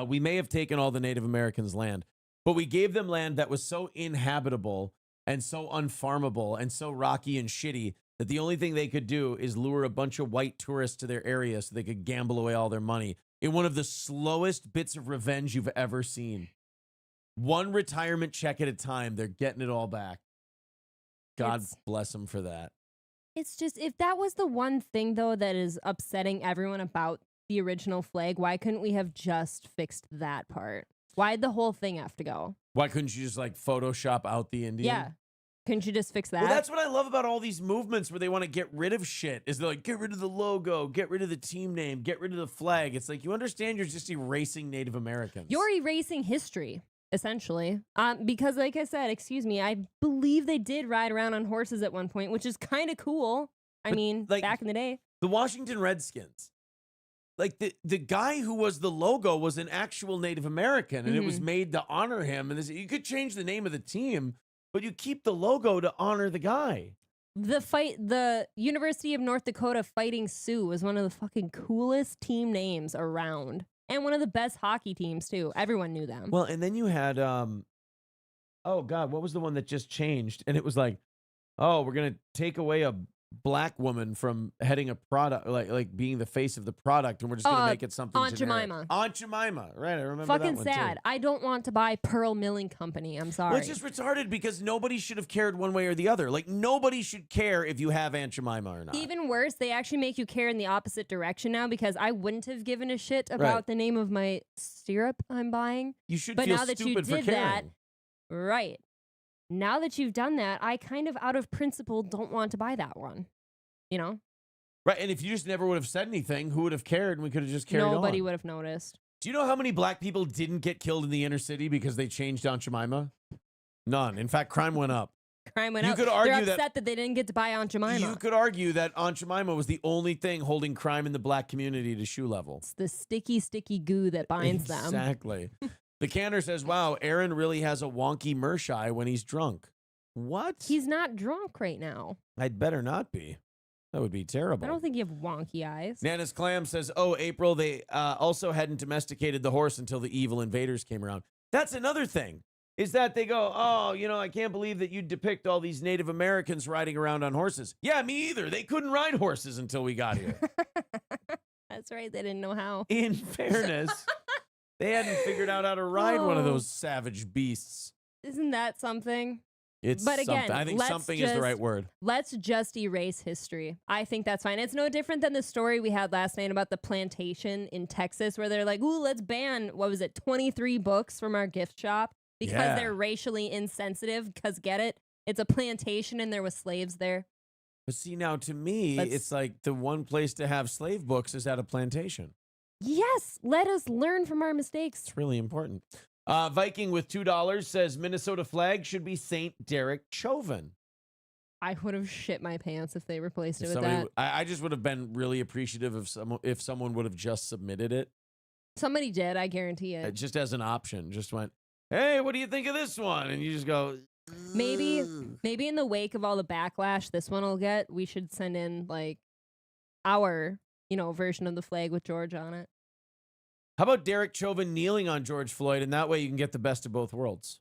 we may have taken all the Native Americans' land, but we gave them land that was so inhabitable and so unfarmable and so rocky and shitty that the only thing they could do is lure a bunch of white tourists to their area so they could gamble away all their money in one of the slowest bits of revenge you've ever seen. One retirement check at a time, they're getting it all back. God bless them for that. It's just, if that was the one thing, though, that is upsetting everyone about the original flag, why couldn't we have just fixed that part? Why'd the whole thing have to go? Why couldn't you just like Photoshop out the Indian? Yeah. Couldn't you just fix that? Well, that's what I love about all these movements where they want to get rid of shit. Is they're like, get rid of the logo, get rid of the team name, get rid of the flag. It's like, you understand you're just erasing Native Americans. You're erasing history, essentially. Because like I said, excuse me, I believe they did ride around on horses at one point, which is kind of cool. I mean, like, back in the day. The Washington Redskins. Like the guy who was the logo was an actual Native American, and it was made to honor him. And you could change the name of the team, but you keep the logo to honor the guy. The University of North Dakota Fighting Sioux was one of the fucking coolest team names around, and one of the best hockey teams too. Everyone knew them. Well, and then you had oh God, what was the one that just changed? And it was like, oh, we're gonna take away a black woman from heading a product, like being the face of the product, and we're just gonna make it something Aunt generic. Jemima. Aunt Jemima, right? I remember fucking that one sad. too. I don't want to buy Pearl Milling Company. I'm sorry. Well, it's just retarded because nobody should have cared one way or the other. Like, nobody should care if you have Aunt Jemima or not. Even worse, they actually make you care in the opposite direction now, because I wouldn't have given a shit about the name of my syrup I'm buying. You should but feel now that you stupid for did caring. that, right? Now that you've done that, I kind of, out of principle, don't want to buy that one. You know? Right, and if you just never would have said anything, who would have cared? And we could have just carried on. Nobody would have noticed. Do you know how many black people didn't get killed in the inner city because they changed Aunt Jemima? None. In fact, crime went up. Crime went up. Could argue They're upset that they didn't get to buy Aunt Jemima. You could argue that Aunt Jemima was the only thing holding crime in the black community to shoe level. It's the sticky goo that binds them. Exactly. The Canner says, wow, Aaron really has a wonky mersh eye when he's drunk. What? He's not drunk right now. I'd better not be. That would be terrible. I don't think you have wonky eyes. Nana's Clam says, oh, April, they also hadn't domesticated the horse until the evil invaders came around. That's another thing, is that they go, oh, you know, I can't believe that you depict all these Native Americans riding around on horses. Yeah, me either. They couldn't ride horses until we got here. That's right. They didn't know how. In fairness, they hadn't figured out how to ride one of those savage beasts. Isn't that something? But again, I think something is the right word. Let's just erase history. I think that's fine. It's no different than the story we had last night about the plantation in Texas, where they're like, ooh, let's ban, 23 books from our gift shop because they're racially insensitive. Because get it? It's a plantation and there was slaves there. But see, now to me, it's like the one place to have slave books is at a plantation. Yes, let us learn from our mistakes. It's really important. Viking with $2 says Minnesota flag should be St. Derek Chauvin. I would have shit my pants if they replaced it with that. I just would have been really appreciative if someone would have just submitted it. Somebody did, I guarantee it. Just as an option. Just went, hey, what do you think of this one? And you just go, maybe in the wake of all the backlash this one will get, we should send in like our, version of the flag with George on it. How about Derek Chauvin kneeling on George Floyd, and that way you can get the best of both worlds?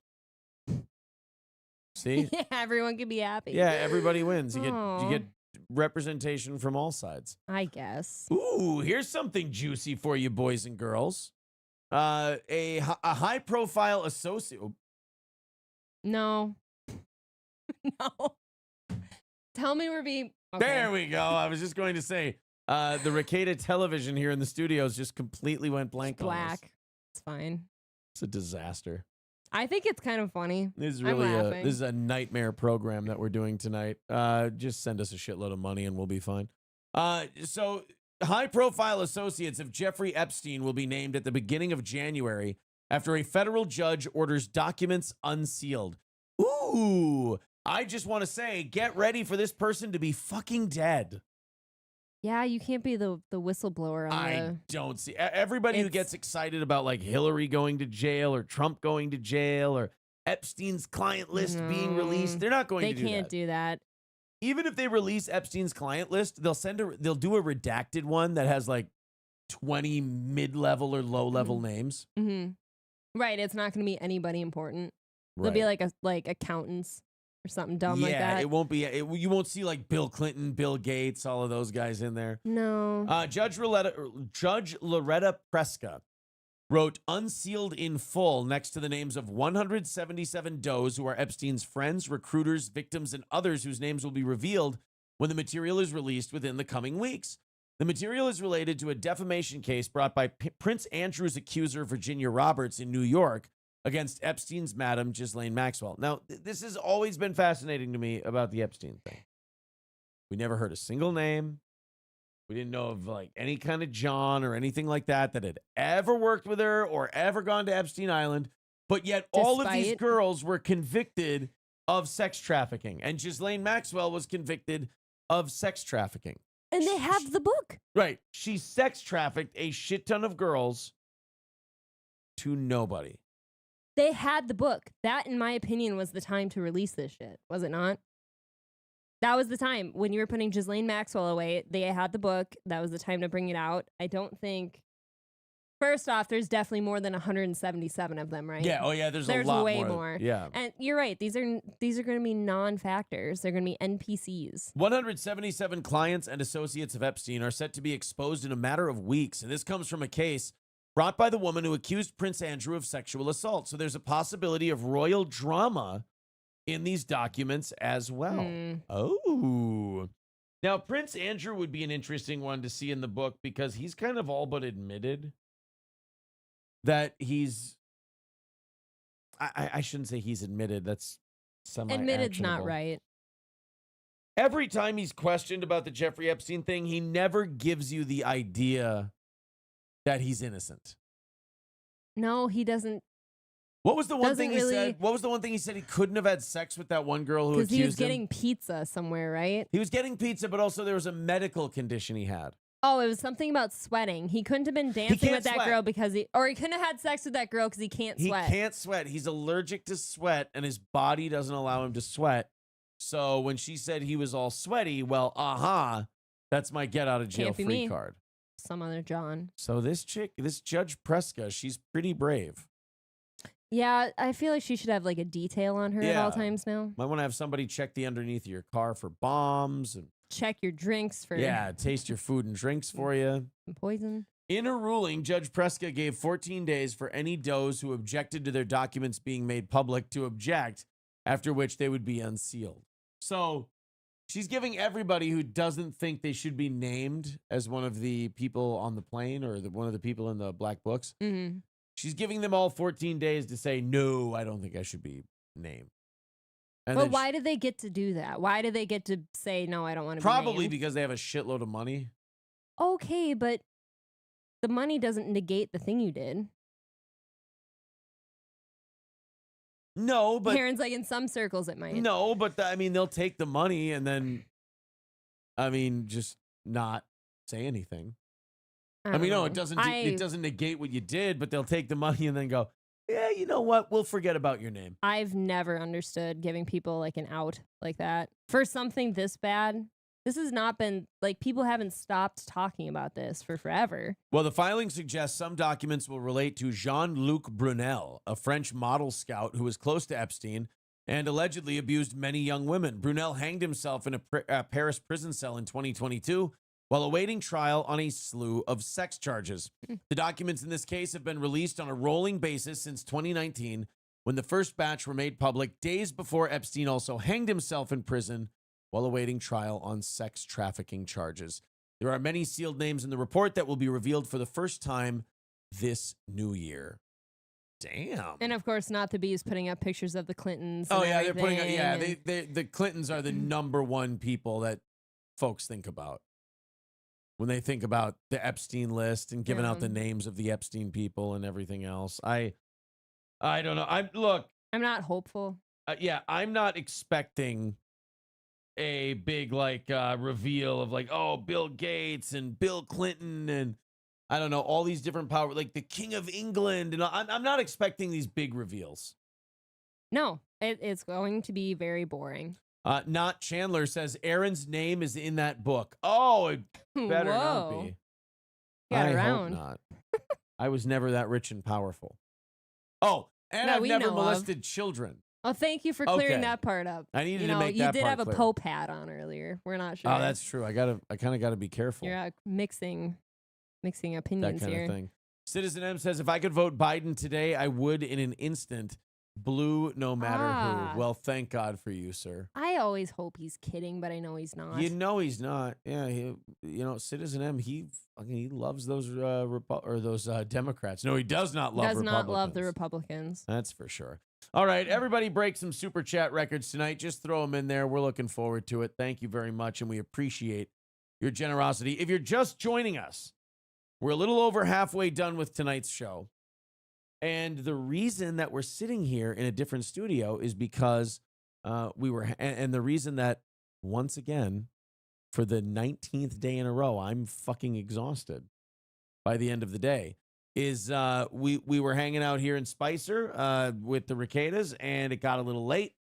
See? Yeah, everyone can be happy. Yeah, everybody wins. You get representation from all sides. I guess. Ooh, here's something juicy for you, boys and girls. A high-profile associate. No. No. Tell me we're being... Okay. There we go. I was just going to say... the Ricada television here in the studios just completely went blank on us. Black. It's fine. It's a disaster. I think it's kind of funny. This is a nightmare program that we're doing tonight. Just send us a shitload of money and we'll be fine. So high-profile associates of Jeffrey Epstein will be named at the beginning of January after a federal judge orders documents unsealed. Ooh, I just want to say, get ready for this person to be fucking dead. Yeah, you can't be the whistleblower on I don't see. Everybody who gets excited about like Hillary going to jail or Trump going to jail or Epstein's client list being released, they're not going to do that. They can't do that. Even if they release Epstein's client list, they'll do a redacted one that has like 20 mid-level or low-level names. Right, it's not going to be anybody important. They'll be like accountants or something dumb like that. Yeah, it won't be. You won't see like Bill Clinton, Bill Gates, all of those guys in there. No. Judge Loretta Preska wrote unsealed in full next to the names of 177 does who are Epstein's friends, recruiters, victims, and others whose names will be revealed when the material is released within the coming weeks. The material is related to a defamation case brought by Prince Andrew's accuser, Virginia Roberts, in New York against Epstein's Madam Ghislaine Maxwell. Now, this has always been fascinating to me about the Epstein thing. We never heard a single name. We didn't know of like any kind of John or anything like that had ever worked with her or ever gone to Epstein Island. But yet all of these girls were convicted of sex trafficking. And Ghislaine Maxwell was convicted of sex trafficking. And they have the book. Right. She sex trafficked a shit ton of girls to nobody. They had the book. That, in my opinion, was the time to release this shit. Was it not? That was the time when you were putting Ghislaine Maxwell away. They had the book. That was the time to bring it out. I don't think. First off, there's definitely more than 177 of them, right? Yeah. Oh, yeah. There's a lot way more. Yeah. And you're right. These are going to be non-factors. They're going to be NPCs. 177 clients and associates of Epstein are set to be exposed in a matter of weeks, and this comes from a case brought by the woman who accused Prince Andrew of sexual assault. So there's a possibility of royal drama in these documents as well. Oh. Now, Prince Andrew would be an interesting one to see in the book because he's kind of all but admitted that he's... I shouldn't say he's admitted. That's semi-actionable. Admitted's not right. Every time he's questioned about the Jeffrey Epstein thing, he never gives you the idea that he's innocent. No, he doesn't. What was the one thing he said? What was the one thing he said? He couldn't have had sex with that one girl who accused him? Because he was getting pizza somewhere, right? He was getting pizza, but also there was a medical condition he had. Oh, it was something about sweating. He couldn't have been dancing with that girl because he couldn't have had sex with that girl because he can't sweat. He can't sweat. He's allergic to sweat, and his body doesn't allow him to sweat. So when she said he was all sweaty, well, that's my get out of jail free card. Some other John. So this Judge Preska, she's pretty brave. Yeah, I feel like she should have like a detail on her at all times now. Might want to have somebody check the underneath of your car for bombs and check your drinks for taste your food and drinks for you. Poison. In a ruling, Judge Preska gave 14 days for any does who objected to their documents being made public to object, after which they would be unsealed. So she's giving everybody who doesn't think they should be named as one of the people on the plane or one of the people in the black books. Mm-hmm. She's giving them all 14 days to say, no, I don't think I should be named. And but why did they get to do that? Why did they get to say, no, I don't want to be named? Probably because they have a shitload of money. Okay, but the money doesn't negate the thing you did. No, but... Karen's like, in some circles it might. No, but they'll take the money and then, just not say anything. No, it doesn't negate what you did, but they'll take the money and then go, yeah, you know what? We'll forget about your name. I've never understood giving people like an out like that for something this bad. This has not been like people haven't stopped talking about this for forever. Well, the filing suggests some documents will relate to Jean-Luc Brunel, a French model scout who was close to Epstein and allegedly abused many young women. Brunel hanged himself in a Paris prison cell in 2022 while awaiting trial on a slew of sex charges. The documents in this case have been released on a rolling basis since 2019, when the first batch were made public days before Epstein also hanged himself in prison while awaiting trial on sex trafficking charges. There are many sealed names in the report that will be revealed for the first time this new year. Damn. And of course, not the bees putting up pictures of the Clintons. Oh, yeah, they're putting up, the Clintons are the number one people that folks think about. when they think about the Epstein list and giving out the names of the Epstein people and everything else. I don't know. I'm not hopeful. I'm not expecting a big reveal of Bill Gates and Bill Clinton and I don't know, all these different power, like the King of England. And I'm not expecting these big reveals. No, it's going to be very boring. Not Chandler says Aaron's name is in that book. Oh, it better not be. Got I around. hope not. I was never that rich and powerful. Oh, and I've never molested children. Oh, thank you for clearing that part up. I needed to make that part You did have clear. a Pope hat on earlier. We're not sure. Oh, that's true. I kind of got to be careful. You're mixing opinions that kind here. of thing. Citizen M says, if I could vote Biden today, I would in an instant. Blue, no matter who. Well, thank God for you, sir. I always hope he's kidding, but I know he's not. You know he's not. Yeah, Citizen M, he loves those Democrats. No, he does not love Republicans. Does not love the Republicans. That's for sure. All right, everybody break some super chat records tonight. Just throw them in there. We're looking forward to it. Thank you very much, and we appreciate your generosity. If you're just joining us, we're a little over halfway done with tonight's show. And the reason that we're sitting here in a different studio is because and the reason that, once again, for the 19th day in a row, I'm fucking exhausted by the end of the day, is we were hanging out here in Spicer with the Ricadas, and it got a little late,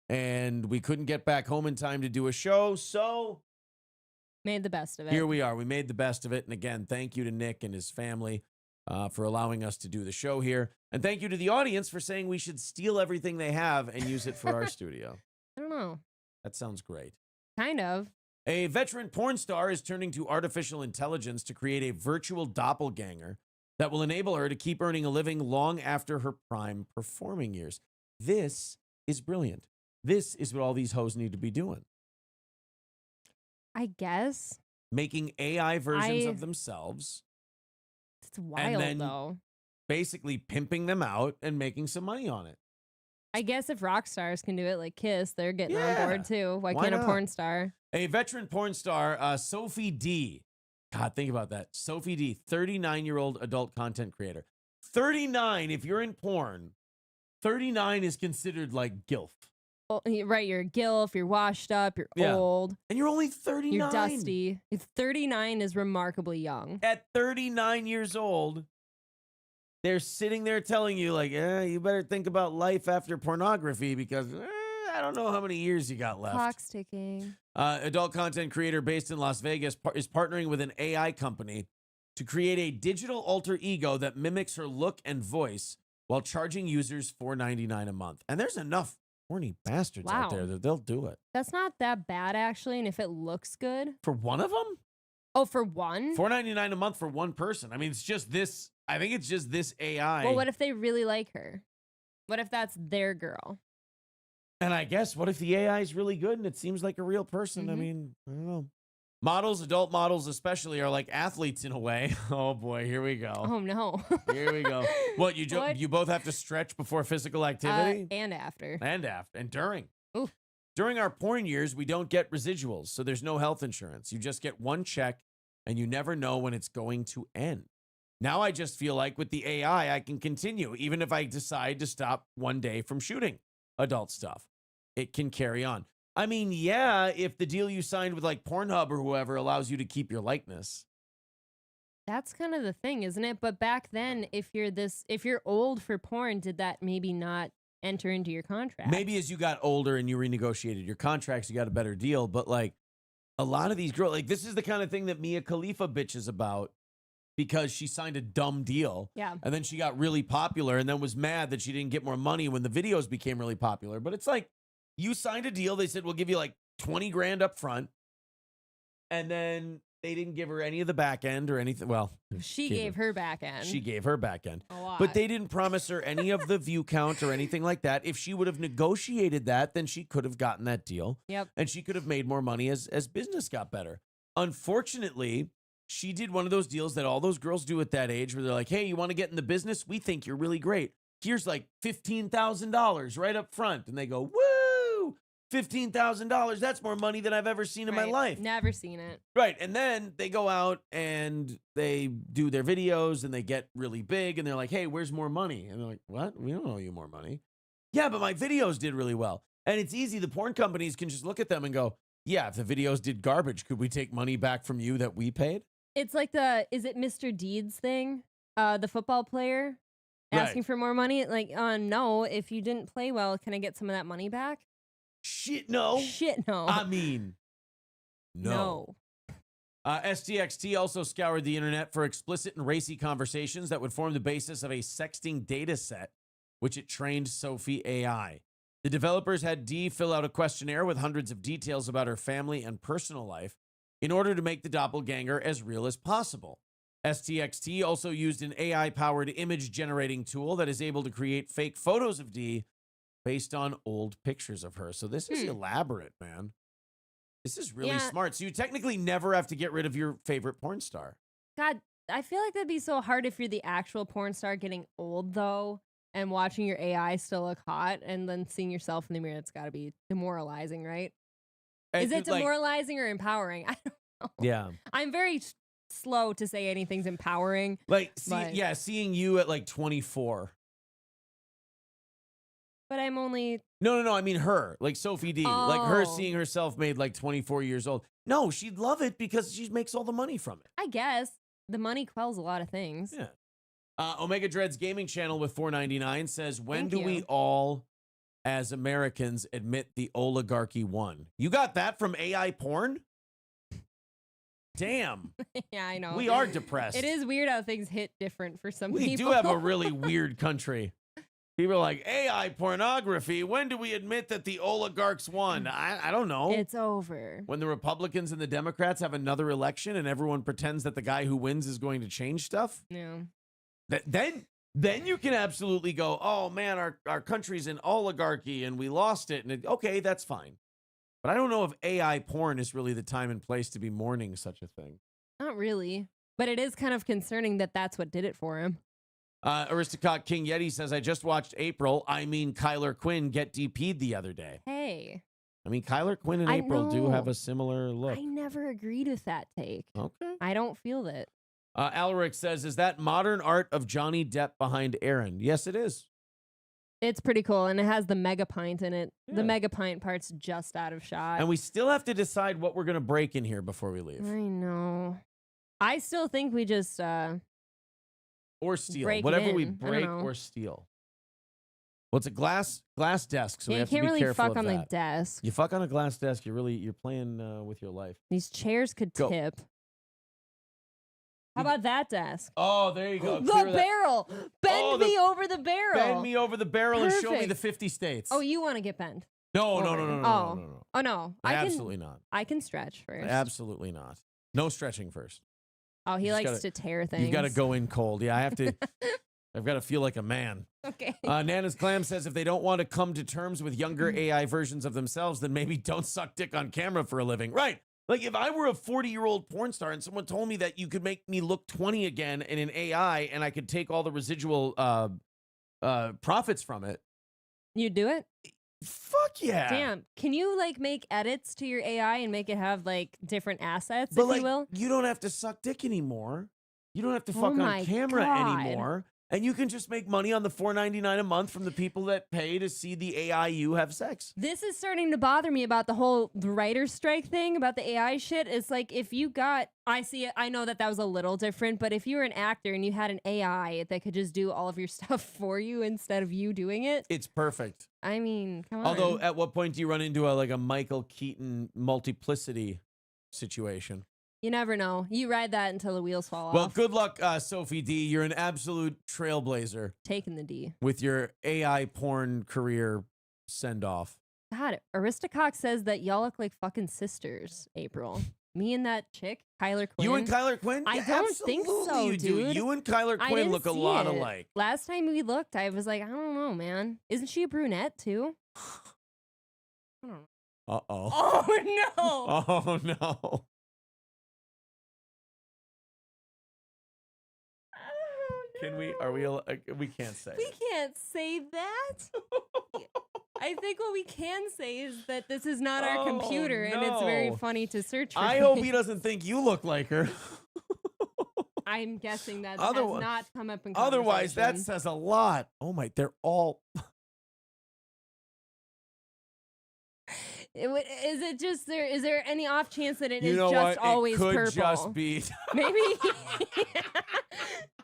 and we couldn't get back home in time to do a show, so... Made the best of it. Here we are. We made the best of it. And again, thank you to Nick and his family for allowing us to do the show here. And thank you to the audience for saying we should steal everything they have and use it for our studio. I don't know. That sounds great. Kind of. A veteran porn star is turning to artificial intelligence to create a virtual doppelganger that will enable her to keep earning a living long after her prime performing years. This is brilliant. This is what all these hoes need to be doing. I guess. Making AI versions of themselves. It's wild, though. Basically pimping them out and making some money on it. I guess if rock stars can do it like Kiss, they're getting on board too. Why can't a porn star? A veteran porn star, Sophie D. God, think about that. Sophie D, 39-year-old adult content creator. 39, if you're in porn, 39 is considered like GILF. Right, you're a GILF, you're washed up, you're old. And you're only 39. You're dusty. 39 is remarkably young. At 39 years old, they're sitting there telling you, you better think about life after pornography because I don't know how many years you got left. Clock's ticking. Adult content creator based in Las Vegas is partnering with an AI company to create a digital alter ego that mimics her look and voice while charging users $4.99 a month. And there's enough horny bastards out there that they'll do it. That's not that bad, actually, and if it looks good. For one of them? Oh, for one? $4.99 a month for one person. I mean, it's just this. I think it's just this AI. Well, what if they really like her? What if that's their girl? And I guess, what if the AI is really good and it seems like a real person? I mean, I don't know. Models, adult models especially, are like athletes in a way. Oh, boy, here we go. Oh, no. Here we go. What, you both have to stretch before physical activity? And after. And during. Ooh. During our porn years, we don't get residuals, so there's no health insurance. You just get one check, and you never know when it's going to end. Now I just feel like with the AI, I can continue, even if I decide to stop one day from shooting adult stuff. It can carry on. I mean, yeah, if the deal you signed with like Pornhub or whoever allows you to keep your likeness. That's kind of the thing, isn't it? But back then, if you're old for porn, did that maybe not enter into your contract? Maybe as you got older and you renegotiated your contracts, you got a better deal. But like a lot of these girls, like this is the kind of thing that Mia Khalifa bitches about because she signed a dumb deal. Yeah. And then she got really popular and then was mad that she didn't get more money when the videos became really popular. But it's like, you signed a deal. They said, we'll give you like 20 grand up front. And then they didn't give her any of the back end or anything. Well, she gave her back end. She gave her back end. A lot. But they didn't promise her any of the view count or anything like that. If she would have negotiated that, then she could have gotten that deal. Yep. And she could have made more money as business got better. Unfortunately, she did one of those deals that all those girls do at that age where they're like, hey, you want to get in the business? We think you're really great. Here's like $15,000 right up front. And they go, woo! $15,000. That's more money than I've ever seen in my life. Never seen it. Right. And then they go out and they do their videos and they get really big and they're like, hey, where's more money? And they're like, what? We don't owe you more money. Yeah, but my videos did really well. And it's easy. The porn companies can just look at them and go, yeah, if the videos did garbage, could we take money back from you that we paid? It's like is it Mr. Deeds thing? The football player asking for more money? Like, no, if you didn't play well, can I get some of that money back? Shit, no. Shit, no. I mean, no. STXT also scoured the internet for explicit and racy conversations that would form the basis of a sexting data set, which it trained Sophie AI. The developers had Dee fill out a questionnaire with hundreds of details about her family and personal life in order to make the doppelganger as real as possible. STXT also used an AI-powered image generating tool that is able to create fake photos of Dee based on old pictures of her. So this is elaborate, man. This is really smart. So you technically never have to get rid of your favorite porn star. God, I feel like that'd be so hard if you're the actual porn star getting old, though, and watching your AI still look hot and then seeing yourself in the mirror. It's got to be demoralizing, right? And is it demoralizing or empowering? I don't know. Yeah. I'm very slow to say anything's empowering. Like, seeing you at like 24. But I'm only... No. I mean her, like Sophie D. Like her seeing herself made like 24 years old. No, she'd love it because she makes all the money from it. I guess. The money quells a lot of things. Yeah. Omega Dread's gaming channel with $4.99 says, when do we all, as Americans, admit the oligarchy won? You got that from AI porn? Damn. Yeah, I know. We are depressed. It is weird how things hit different for some people. We do have a really weird country. People are like, AI pornography, when do we admit that the oligarchs won? I don't know. It's over. When the Republicans and the Democrats have another election and everyone pretends that the guy who wins is going to change stuff? Yeah. Then you can absolutely go, oh, man, our country's in oligarchy and we lost it. And okay, that's fine. But I don't know if AI porn is really the time and place to be mourning such a thing. Not really. But it is kind of concerning that that's what did it for him. Aristocrat King Yeti says, I just watched Kyler Quinn get DP'd the other day. Hey. I mean, Kyler Quinn and April do have a similar look. I never agreed with that take. Okay. I don't feel that. Alaric says, is that modern art of Johnny Depp behind Aaron? Yes, it is. It's pretty cool, and it has the mega pint in it. Yeah. The mega pint part's just out of shot. And we still have to decide what we're going to break in here before we leave. I know. I still think we just... or steal. Whatever we break or steal. Well, it's a glass desk, so we have to be careful of that. You can't really fuck on the desk. You fuck on a glass desk, you're playing with your life. These chairs could tip. How about that desk? Oh, there you go. The barrel. Bend me over the barrel. Bend me over the barrel and show me the 50 states. Oh, you want to get bent? No. Oh, no. Absolutely not. I can stretch first. Absolutely not. No stretching first. Oh, he likes to tear things. You've got to go in cold. Yeah, I have to. I've got to feel like a man. Okay. Nana's Clam says if they don't want to come to terms with younger AI versions of themselves, then maybe don't suck dick on camera for a living. Right. Like if I were a 40-year-old porn star and someone told me that you could make me look 20 again in an AI and I could take all the residual profits from it. You'd do it? Fuck yeah. Damn. Can you like make edits to your AI and make it have like different assets, but, if you will? You don't have to suck dick anymore. You don't have to fuck on camera anymore. And you can just make money on the $4.99 a month from the people that pay to see the AI you have sex. This is starting to bother me about the whole writer's strike thing about the AI shit. It's like if you got, I see it, I know that was a little different, but if you were an actor and you had an AI that could just do all of your stuff for you instead of you doing it. It's perfect. I mean, come on. Although at what point do you run into a Michael Keaton multiplicity situation? You never know. You ride that until the wheels fall off. Well, good luck, Sophie D. You're an absolute trailblazer. Taking the D. With your AI porn career send-off. God, Aristocox says that y'all look like fucking sisters, April. Me and that chick, Kyler Quinn. You and Kyler Quinn? I don't think so, you dude. Do. You and Kyler Quinn look a lot alike. Last time we looked, I was like, I don't know, man. Isn't she a brunette, too? I don't know. Uh-oh. Oh, no. Oh, no. We can't say. We can't say that. I think what we can say is that this is not our computer, and it's very funny to search for. I hope he doesn't think you look like her. I'm guessing that has not come up in conversation. Otherwise, that says a lot. Oh my, they're all... Is it just there? Is there any off chance that it is just what? always purple? It could just be. Maybe,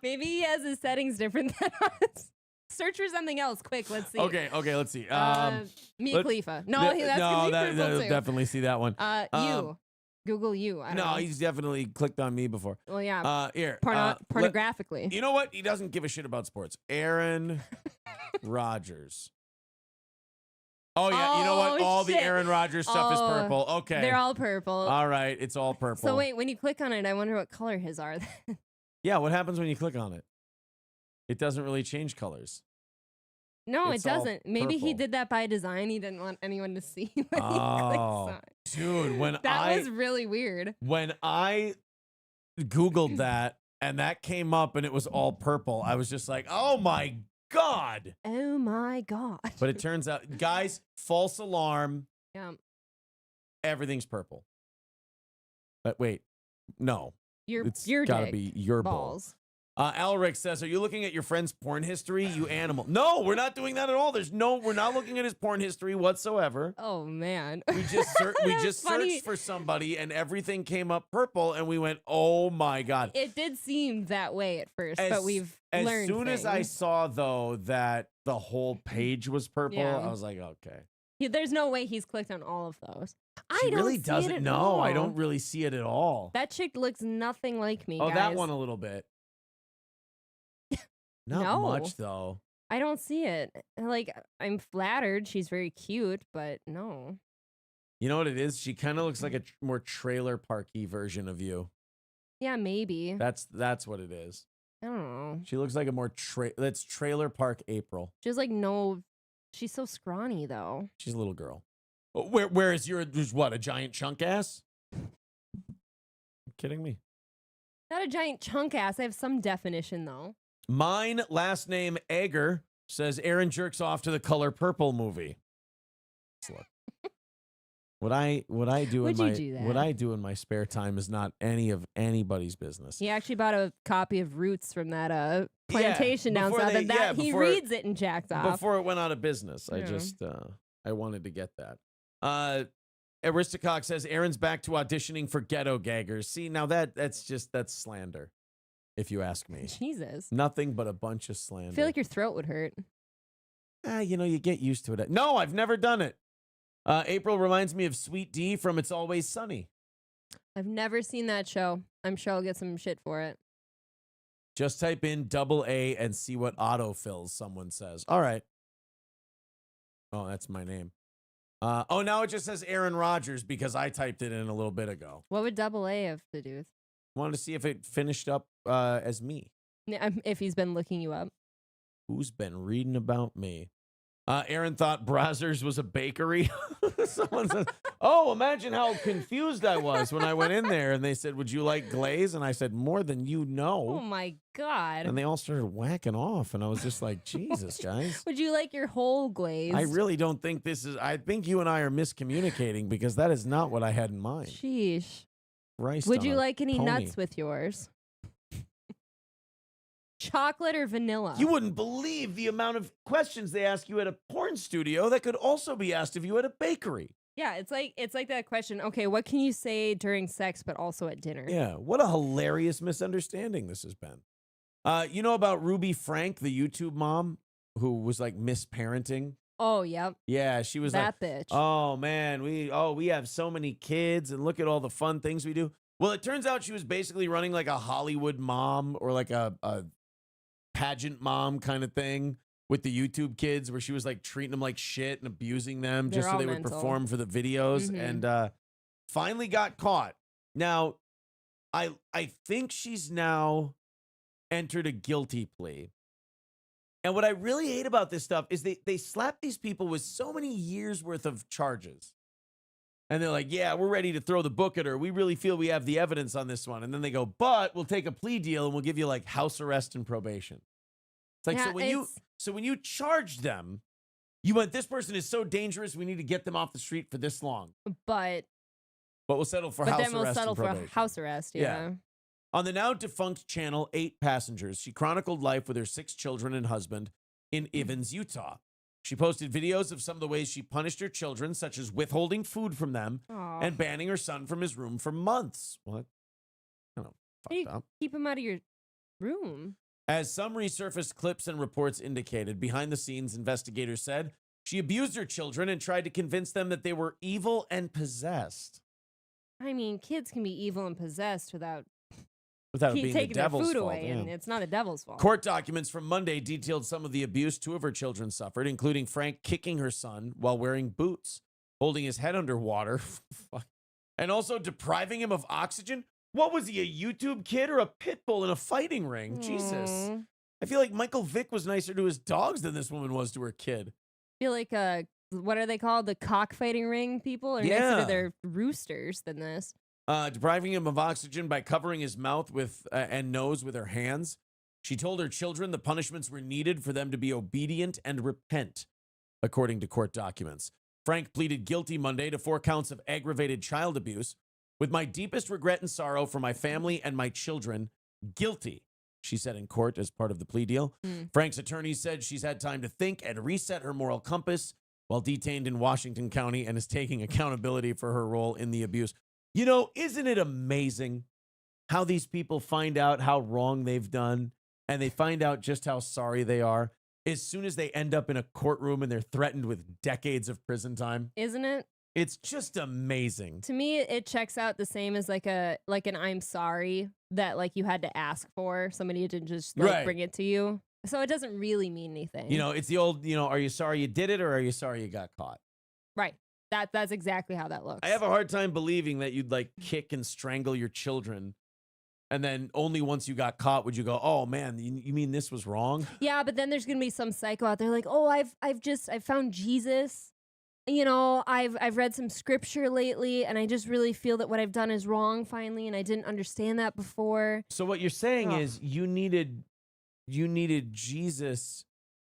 maybe he has his settings different than us. Search for something else, quick. Let's see. Okay, let's see. Mia Khalifa. No, that's definitely see that one. You. Google you. I don't know. He's definitely clicked on me before. Well, yeah. Here. Pornographically. You know what? He doesn't give a shit about sports. Aaron Rodgers. Oh, yeah. You know what? All the Aaron Rodgers stuff is purple. Okay. They're all purple. All right. It's all purple. So wait, when you click on it, I wonder what color his are. Yeah. What happens when you click on it? It doesn't really change colors. No, it doesn't. Maybe he did that by design. He didn't want anyone to see when he clicks on it. Dude, that was really weird. When I Googled that and that came up and it was all purple, I was just like, oh my God. Oh my God. But it turns out, guys, false alarm. Yeah. Everything's purple. But wait, no. It's gotta be your balls. Alric says, are you looking at your friend's porn history, you animal? No, we're not doing that at all. We're not looking at his porn history whatsoever. Oh, man. We just searched for somebody and everything came up purple and we went, oh my God. It did seem that way at first, but we've learned As soon as I saw, though, that the whole page was purple, I was like, okay. There's no way he's clicked on all of those. She really doesn't. No, I don't really see it at all. That chick looks nothing like me, guys. That one a little bit. Not much, though. I don't see it. Like, I'm flattered. She's very cute, but no. You know what it is? She kind of looks like a more trailer parky version of you. Yeah, maybe. That's what it is. I don't know. She looks like a more that's trailer park April. She's like she's so scrawny though. She's a little girl. Whereas there's what, a giant chunk ass? Kidding me? Not a giant chunk ass. I have some definition though. Mine, last name Egger, says Aaron jerks off to the Color Purple movie. Look. What I do in my spare time is not any of anybody's business. He actually bought a copy of Roots from that plantation down south, and he reads it and jacks off before it went out of business. Yeah. I just I wanted to get that. Aristocock says Aaron's back to auditioning for Ghetto Gaggers. See, now that's slander. If you ask me. Jesus. Nothing but a bunch of slander. I feel like your throat would hurt. You get used to it. No, I've never done it. April reminds me of Sweet D from It's Always Sunny. I've never seen that show. I'm sure I'll get some shit for it. Just type in AA and see what autofills someone says. All right. Oh, that's my name. Now it just says Aaron Rodgers because I typed it in a little bit ago. What would AA have to do with? Wanted to see if it finished up as me. If he's been looking you up. Who's been reading about me? Aaron thought Brazzers was a bakery. Someone says, oh, imagine how confused I was when I went in there and they said, would you like glaze? And I said, more than you know. Oh, my God. And they all started whacking off. And I was just like, Jesus, guys. Would you like your whole glaze? I really don't think I think you and I are miscommunicating because that is not what I had in mind. Sheesh. Christ, would you like any nuts with yours? Chocolate or vanilla? You wouldn't believe the amount of questions they ask you at a porn studio that could also be asked of you at a bakery. Yeah, it's like that question. Okay, what can you say during sex but also at dinner? Yeah, what a hilarious misunderstanding this has been. You know about Ruby Frank, the YouTube mom who was like misparenting? Oh, yep. Yeah, she was that bitch. Oh man, we have so many kids and look at all the fun things we do. Well, it turns out she was basically running like a Hollywood mom or like a pageant mom kind of thing with the YouTube kids where she was like treating them like shit and abusing them just so they would perform for the videos and finally got caught. Now, I think she's now entered a guilty plea. And what I really hate about this stuff is they slap these people with so many years worth of charges. And they're like, yeah, we're ready to throw the book at her. We really feel we have the evidence on this one. And then they go, but we'll take a plea deal and we'll give you like house arrest and probation. It's like, so when you charge them, You went, this person is so dangerous, we need to get them off the street for this long. But we'll settle for house arrest. But then we'll settle for house arrest, yeah. On the now defunct channel 8 Passengers, she chronicled life with her 6 children and husband in Evans, Utah. She posted videos of some of the ways she punished her children, such as withholding food from them and banning her son from his room for months. What? Kind of fucked up. Keep him out of your room. As some resurfaced clips and reports indicated, behind the scenes, investigators said she abused her children and tried to convince them that they were evil and possessed. I mean, kids can be evil and possessed without it being taking the devil's their food fault, away, and it's not the devil's fault. Court documents from Monday detailed some of the abuse 2 of her children suffered, including Frank kicking her son while wearing boots, holding his head underwater, and also depriving him of oxygen. What was he, a YouTube kid or a pit bull in a fighting ring? Jesus. I feel like Michael Vick was nicer to his dogs than this woman was to her kid. I feel like, what are they called? The cockfighting ring people are nicer to their roosters than this. Depriving him of oxygen by covering his mouth with and nose with her hands. She told her children the punishments were needed for them to be obedient and repent, according to court documents. Frank pleaded guilty Monday to 4 counts of aggravated child abuse. With my deepest regret and sorrow for my family and my children, guilty, she said in court as part of the plea deal. Frank's attorney said she's had time to think and reset her moral compass while detained in Washington County and is taking accountability for her role in the abuse. You know, isn't it amazing how these people find out how wrong they've done and they find out just how sorry they are as soon as they end up in a courtroom and they're threatened with decades of prison time? Isn't it? It's just amazing. To me, it checks out the same as like an I'm sorry that like you had to ask for. Somebody didn't just bring it to you. So it doesn't really mean anything. You know, it's the old, are you sorry you did it or are you sorry you got caught? Right. That's exactly how that looks. I have a hard time believing that you'd like kick and strangle your children. And then only once you got caught would you go, oh man, you mean this was wrong? Yeah, but then there's going to be some psycho out there like, oh, I've found Jesus. You know, I've read some scripture lately, and I just really feel that what I've done is wrong finally, and I didn't understand that before. So what you're saying is you needed Jesus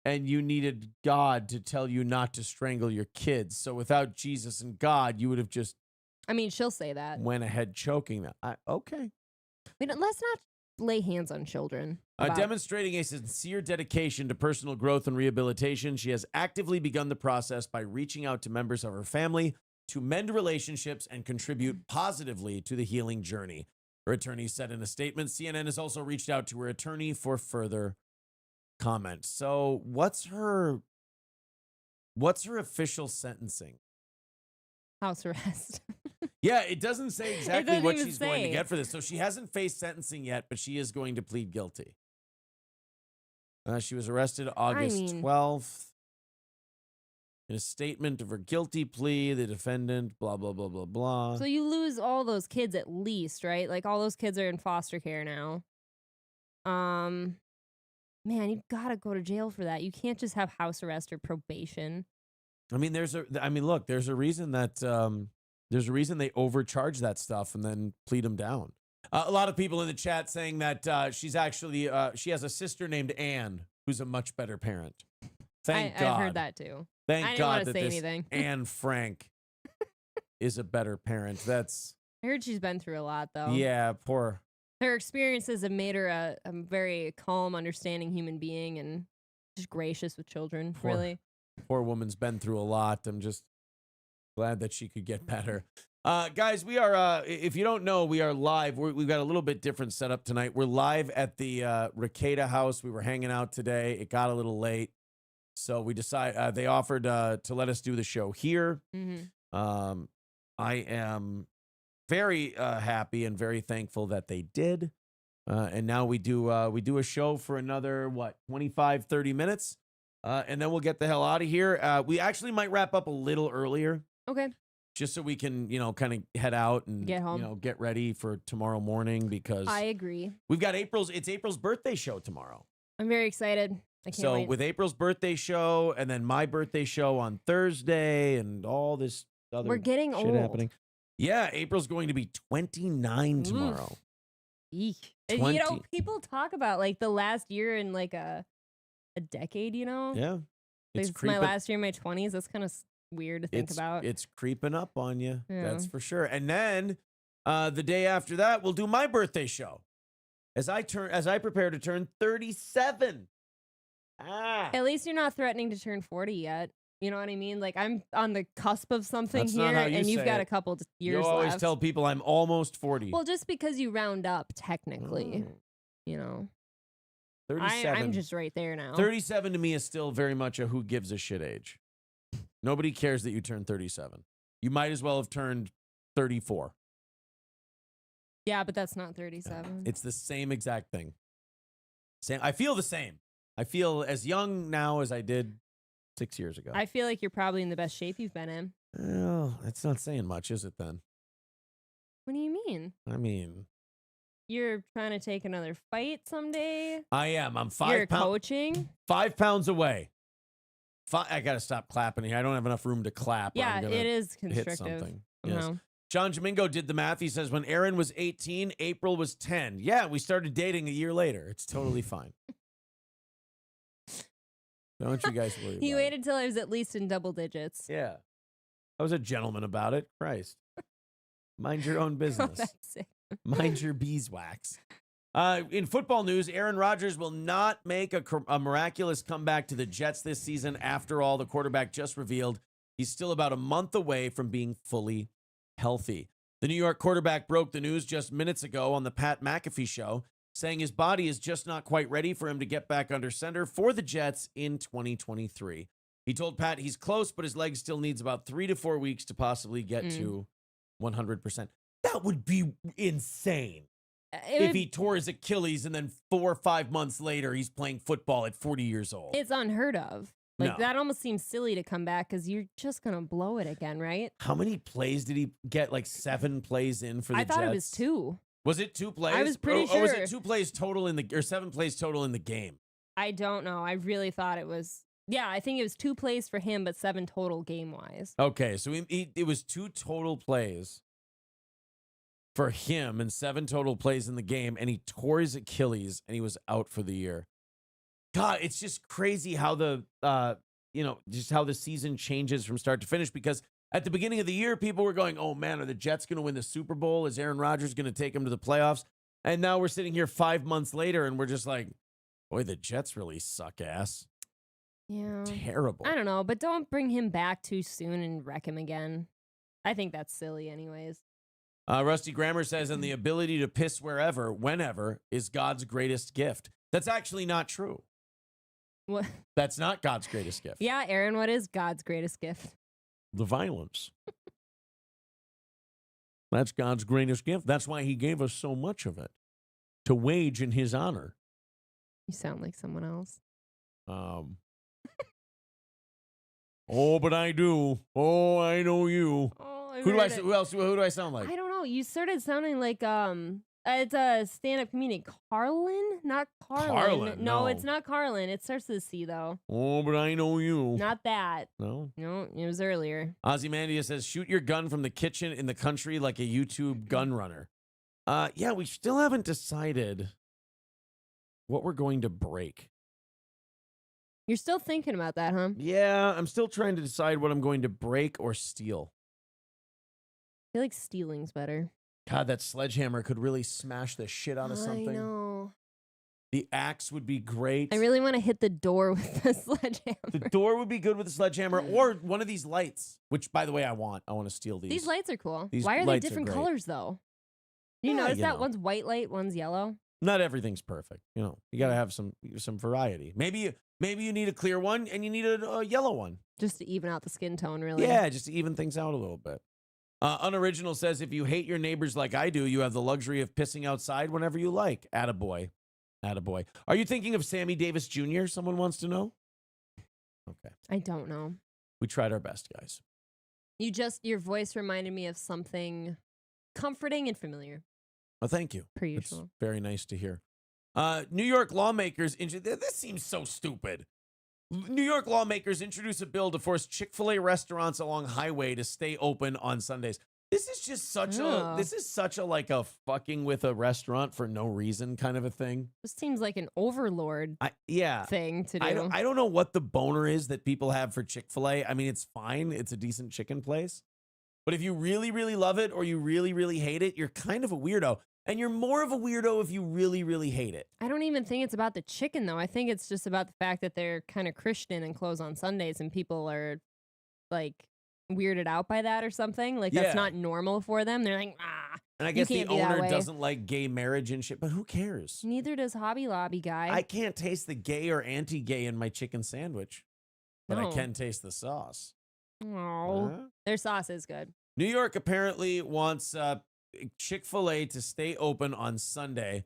and you needed God to tell you not to strangle your kids. So without Jesus and God, you would have just she'll say that. Went ahead choking them. Okay. Let's not lay hands on children. Demonstrating a sincere dedication to personal growth and rehabilitation, she has actively begun the process by reaching out to members of her family to mend relationships and contribute positively to the healing journey. Her attorney said in a statement. CNN has also reached out to her attorney for further comment. So what's her official sentencing? House arrest. Yeah, it doesn't say exactly what she's going to get for this. So she hasn't faced sentencing yet, but she is going to plead guilty. She was arrested August 12th. In a statement of her guilty plea, the defendant, blah, blah, blah, blah, blah. So you lose all those kids at least, right? Like all those kids are in foster care now. Man, you've got to go to jail for that. You can't just have house arrest or probation. There's a reason that there's a reason they overcharge that stuff and then plead them down. A lot of people in the chat saying that she's actually she has a sister named Anne who's a much better parent. Thank God. I've heard that too. Thank God that this Anne Frank is a better parent. I heard she's been through a lot though. Yeah, poor. Her experiences have made her a very calm, understanding human being and just gracious with children. Really. Poor woman's been through a lot. I'm just glad that she could get better. Guys, we are, if you don't know, we are live. We've got a little bit different setup tonight. We're live at the Ricada house. We were hanging out today. It got a little late. So we decided, they offered to let us do the show here. I am very happy and very thankful that they did. And now we do a show for another, 25, 30 minutes. And then we'll get the hell out of here. We actually might wrap up a little earlier. Okay. Just so we can, kind of head out and get home. Get ready for tomorrow morning because I agree. We've got it's April's birthday show tomorrow. I'm very excited. I can't wait. With April's birthday show and then my birthday show on Thursday and all this other We're getting shit old. happening. Yeah, April's going to be 29 tomorrow. Eek. People talk about like the last year in like a decade, Yeah. It's my last year in my 20s. That's kind of weird to think about. It's creeping up on you. Yeah. That's for sure. And then the day after that, we'll do my birthday show as I prepare to turn 37. At least you're not threatening to turn 40 yet. You know what I mean? Like, I'm on the cusp of something here, and you've got a couple years left. You always tell people I'm almost 40. Well, just because you round up, technically, you know. 37. I'm just right there now. 37 to me is still very much a who gives a shit age. Nobody cares that you turned 37. You might as well have turned 34. Yeah, but that's not 37. It's the same exact thing. I feel the same. I feel as young now as I did 6 years ago. I feel like you're probably in the best shape you've been in. Well, that's not saying much, is it then? What do you mean? I mean, you're trying to take another fight someday? I am. I'm 5 You're coaching? 5 pounds away. I got to stop clapping here. I don't have enough room to clap. Yeah, it is hit constrictive. something. Yes. John Domingo did the math. He says when Aaron was 18, April was 10. Yeah, we started dating a year later. It's totally fine. Don't you guys worry about it. He waited till I was at least in double digits. Yeah. I was a gentleman about it. Christ. Mind your own business. That's it. Mind your beeswax. In football news, Aaron Rodgers will not make a miraculous comeback to the Jets this season. After all, the quarterback just revealed he's still about a month away from being fully healthy. The New York quarterback broke the news just minutes ago on the Pat McAfee show, saying his body is just not quite ready for him to get back under center for the Jets in 2023. He told Pat he's close, but his leg still needs about 3 to 4 weeks to possibly get to 100%. That would be insane. If he tore his Achilles and then 4 or 5 months later, he's playing football at 40 years old. It's unheard of. Like, that almost seems silly to come back because you're just going to blow it again, right? How many plays did he get? Like 7 plays in for the Jets? I thought it was 2. Was it 2 plays? I was pretty sure. Or was it 2 plays total or 7 plays total in the game? I don't know. I really thought it was. Yeah, I think it was 2 plays for him, but 7 total game-wise. Okay, so it was 2 total plays for him and 7 total plays in the game, and he tore his Achilles, and he was out for the year. God, it's just crazy how just how the season changes from start to finish, because at the beginning of the year, people were going, oh, man, are the Jets going to win the Super Bowl? Is Aaron Rodgers going to take them to the playoffs? And now we're sitting here 5 months later, and we're just like, boy, the Jets really suck ass. Yeah. Terrible. I don't know, but don't bring him back too soon and wreck him again. I think that's silly anyways. Rusty Grammer says, and the ability to piss wherever, whenever, is God's greatest gift. That's actually not true. What? That's not God's greatest gift. Yeah, Aaron, what is God's greatest gift? The violence. That's God's greatest gift. That's why he gave us so much of it, to wage in his honor. You sound like someone else. Oh, but I do. Oh, I know you. Oh, who do I sound like? I don't know. You started sounding like it's a stand-up comedian. Carlin? Not Carlin. Carlin? No, it's not Carlin. It starts with a C, though. Oh, but I know you. Not that. No? No, it was earlier. Ozymandias says, shoot your gun from the kitchen in the country like a YouTube gun runner. Yeah, we still haven't decided what we're going to break. You're still thinking about that, huh? Yeah, I'm still trying to decide what I'm going to break or steal. I feel like stealing's better. God, that sledgehammer could really smash the shit out of something. I know. The axe would be great. I really want to hit the door with the sledgehammer. The door would be good with the sledgehammer, or one of these lights, which, by the way, I want. I want to steal these. These lights are cool. These Why are they lights different are great. colors, though? You notice that one's white light, one's yellow? Not everything's perfect. You know, you got to have some variety. Maybe you need a clear one and you need a yellow one. Just to even out the skin tone, really. Yeah, just to even things out a little bit. Unoriginal says, if you hate your neighbors like I do, you have the luxury of pissing outside whenever you like. Attaboy. Attaboy. Are you thinking of Sammy Davis Jr.? Someone wants to know? Okay. I don't know. We tried our best, guys. Your voice reminded me of something comforting and familiar. Well, thank you. Per usual. It's very nice to hear. New York lawmakers, this seems so stupid. New York lawmakers introduce a bill to force Chick-fil-A restaurants along highway to stay open on Sundays. This is just such a like a fucking with a restaurant for no reason kind of a thing. This seems like an overlord thing to do. I don't know what the boner is that people have for Chick-fil-A. I mean, it's fine. It's a decent chicken place. But if you really, really love it or you really, really hate it, you're kind of a weirdo. And you're more of a weirdo if you really, really hate it. I don't even think it's about the chicken, though. I think it's just about the fact that they're kind of Christian and close on Sundays, and people are like weirded out by that or something. Like that's not normal for them. They're like, ah. And I guess the owner doesn't like gay marriage and shit, but who cares? Neither does Hobby Lobby, guy. I can't taste the gay or anti-gay in my chicken sandwich, but I can taste the sauce. Oh, their sauce is good. New York apparently wants Chick-fil-A to stay open on Sunday.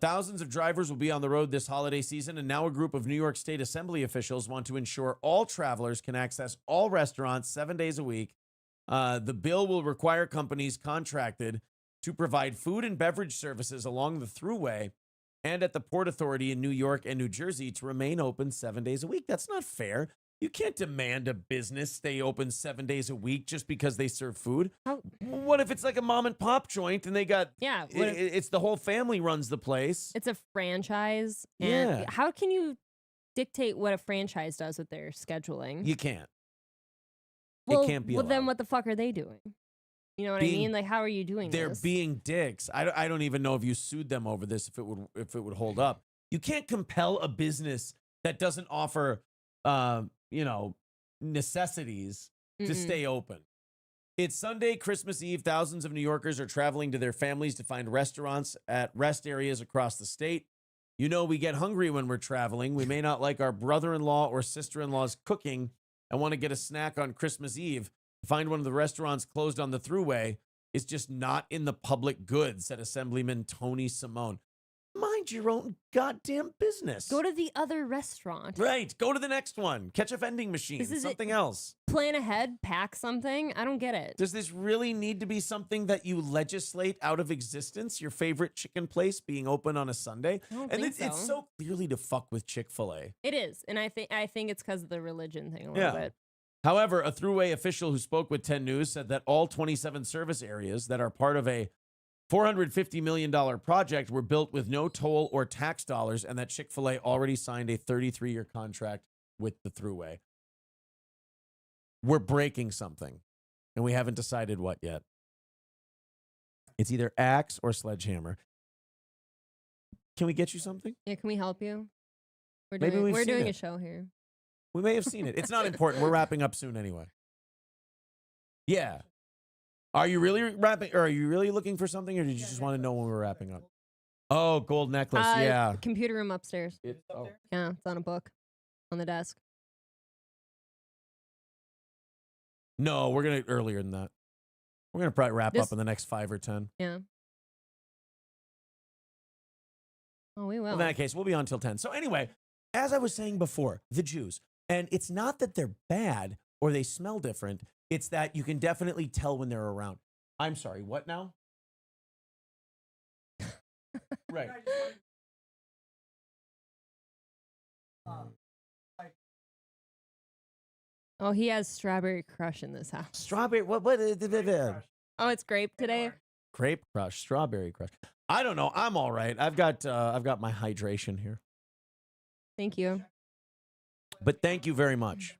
Thousands of drivers will be on the road this holiday season, and now a group of New York State Assembly officials want to ensure all travelers can access all restaurants 7 days a week. The bill will require companies contracted to provide food and beverage services along the thruway and at the Port Authority in New York and New Jersey to remain open 7 days a week. That's not fair. You can't demand a business stay open 7 days a week just because they serve food. What if it's like a mom and pop joint and they got, it's the whole family runs the place. It's a franchise. And how can you dictate what a franchise does with their scheduling? You can't. Well, it can't be allowed. Then what the fuck are they doing? You know what I mean? Like, how are you doing they're this? They're being dicks. I don't even know if you sued them over this, if it would hold up. You can't compel a business that doesn't offer necessities to stay open. It's Sunday, Christmas Eve. Thousands of New Yorkers are traveling to their families to find restaurants at rest areas across the state. You know, we get hungry when we're traveling. We may not like our brother-in-law or sister-in-law's cooking and want to get a snack on Christmas Eve. Find one of the restaurants closed on the thruway is just not in the public good, said Assemblyman Tony Simone. Mind your own goddamn business. Go to the other restaurant. Right. Go to the next one. Catch a vending machine. Something else. Plan ahead. Pack something. I don't get it. Does this really need to be something that you legislate out of existence? Your favorite chicken place being open on a Sunday? I don't think so. It's so clearly to fuck with Chick-fil-A. It is. And I think it's because of the religion thing a little bit. However, a thruway official who spoke with 10 News said that all 27 service areas that are part of a $450 million project were built with no toll or tax dollars, and that Chick-fil-A already signed a 33-year contract with the thruway. We're breaking something, and we haven't decided what yet. It's either axe or sledgehammer. Can we get you something? Yeah, can we help you? We're Maybe doing a show here. We may have seen it. It's not important. We're wrapping up soon anyway. Yeah. Are you really wrapping, or are you really looking for something, or did you just want to know when we're wrapping up? Oh, gold necklace. Yeah. Computer room upstairs. Yeah, it's on a book on the desk. No, we're going to earlier than that. We're going to probably wrap up in the next 5 or 10. Yeah. Oh, we will. In that case, we'll be on till 10. So anyway, as I was saying before, the Jews. And it's not that they're bad or they smell different. It's that you can definitely tell when they're around. I'm sorry, what now? Right. Oh, he has Strawberry Crush in this house. Strawberry, what? Oh, it's grape today? Grape Crush, Strawberry Crush. I don't know. I'm all right. I've got my hydration here. Thank you. But thank you very much.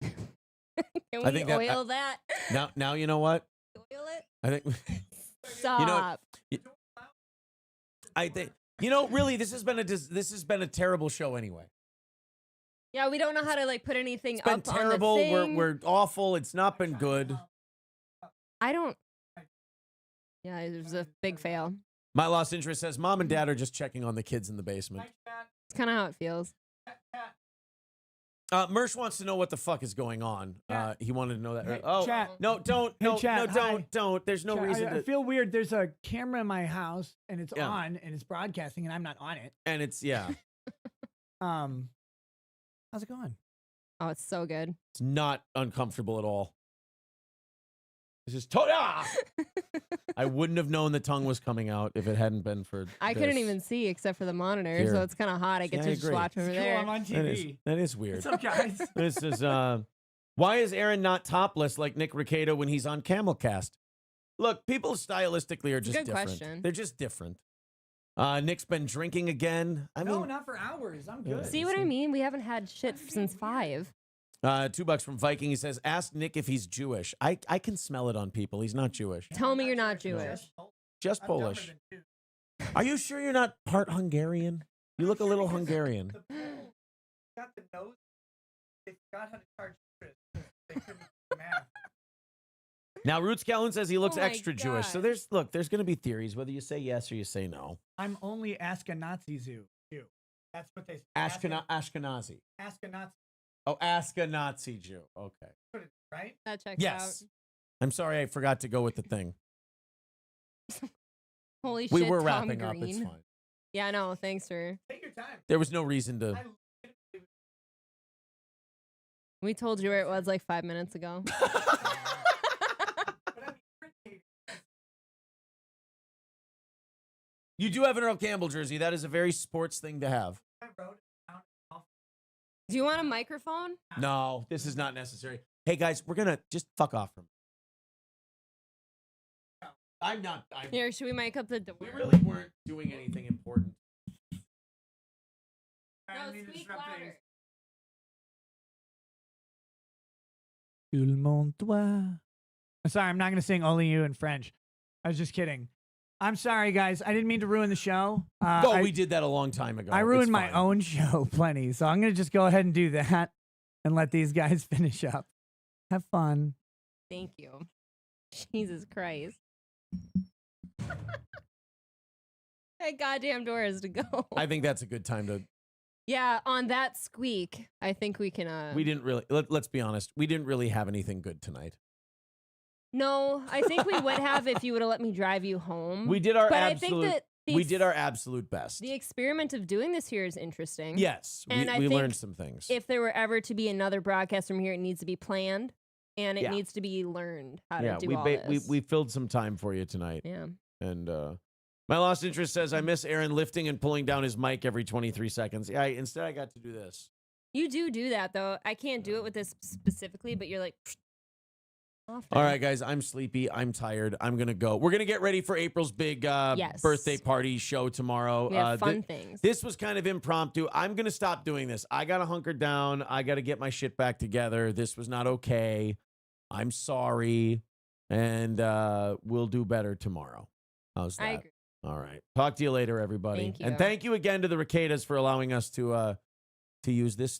Can we oil that? Now you know what? Oil it? I think. Stop. You know, I think really this has been a terrible show anyway. Yeah, we don't know how to like put anything up. It's been terrible. On the thing. We're awful. It's not been good. Yeah, it was a big fail. My lost interest says mom and dad are just checking on the kids in the basement. It's kind of how it feels. Mersh wants to know what the fuck is going on. He wanted to know that. Chat. No, don't. Hey, no, chat, don't. There's no reason I feel weird. There's a camera in my house, and it's on, and it's broadcasting, and I'm not on it. And it's, how's it going? Oh, it's so good. It's not uncomfortable at all. It's just, I wouldn't have known the tongue was coming out if it hadn't been for I couldn't even see except for the monitor, Here. so it's kind of hot. I get to just watch over there. I'm on TV. That is weird. What's up, guys? This is, Why is Aaron not topless like Nick Recato when he's on Camelcast? Look, people stylistically are just different. Question. They're just different. Nick's been drinking again. No, not for hours. I'm good. See what I mean? We haven't had shit since 5. $2 from Viking. He says, ask Nick if he's Jewish. I can smell it on people. He's not Jewish. Tell me you're not Jewish. Just Polish. Are you sure you're not part Hungarian? You look a little Hungarian. Got the nose. They forgot how to charge interest. They couldn't do math. Now, Roots Calhoun says he looks Oh my extra Jewish. So God. there's going to be theories, whether you say yes or you say no. I'm only Ashkenazi Jew. That's what they say. Ashkenazi. Ashkenazi. Oh, Ashkenazi Jew. Okay. Right? That checks Yes. I'm sorry I forgot to go with the thing. out. Holy shit, We were Tom wrapping Green. up. It's fine. Yeah, no, thanks for... Take your time. There was no reason to... We told you where it was like 5 minutes ago. You do have an Earl Campbell jersey. That is a very sports thing to have. Do you want a microphone? No, this is not necessary. Hey, guys, we're going to just fuck off from I'm not. Here, should we mic up the door? We really weren't doing anything important. No, speak louder. Tout le monde doit. I'm sorry, I'm not going to sing Only You in French. I was just kidding. I'm sorry, guys. I didn't mean to ruin the show. We did that a long time ago. I ruined my own show plenty, so I'm going to just go ahead and do that and let these guys finish up. Have fun. Thank you. Jesus Christ. That goddamn door is to go. I think that's a good time to... Yeah, on that squeak, I think we can... We didn't really... Let's be honest. We didn't really have anything good tonight. No, I think we would have if you would have let me drive you home. We did our but absolute... I think that we did our absolute best. The experiment of doing this here is interesting. Yes, and we learned some things. If there were ever to be another broadcast from here, it needs to be planned and it needs to be learned how to do all this. We filled some time for you tonight. Yeah. And my lost interest says, I miss Aaron lifting and pulling down his mic every 23 seconds. Yeah, instead I got to do this. You do that, though. I can't do it with this specifically, but you're like... Often. All right, guys, I'm sleepy. I'm tired. I'm going to go. We're going to get ready for April's big birthday party show tomorrow. We have fun things. This was kind of impromptu. I'm going to stop doing this. I got to hunker down. I got to get my shit back together. This was not okay. I'm sorry. And we'll do better tomorrow. How's that? I agree. All right. Talk to you later, everybody. Thank you. And thank you again to the Recatas for allowing us to use this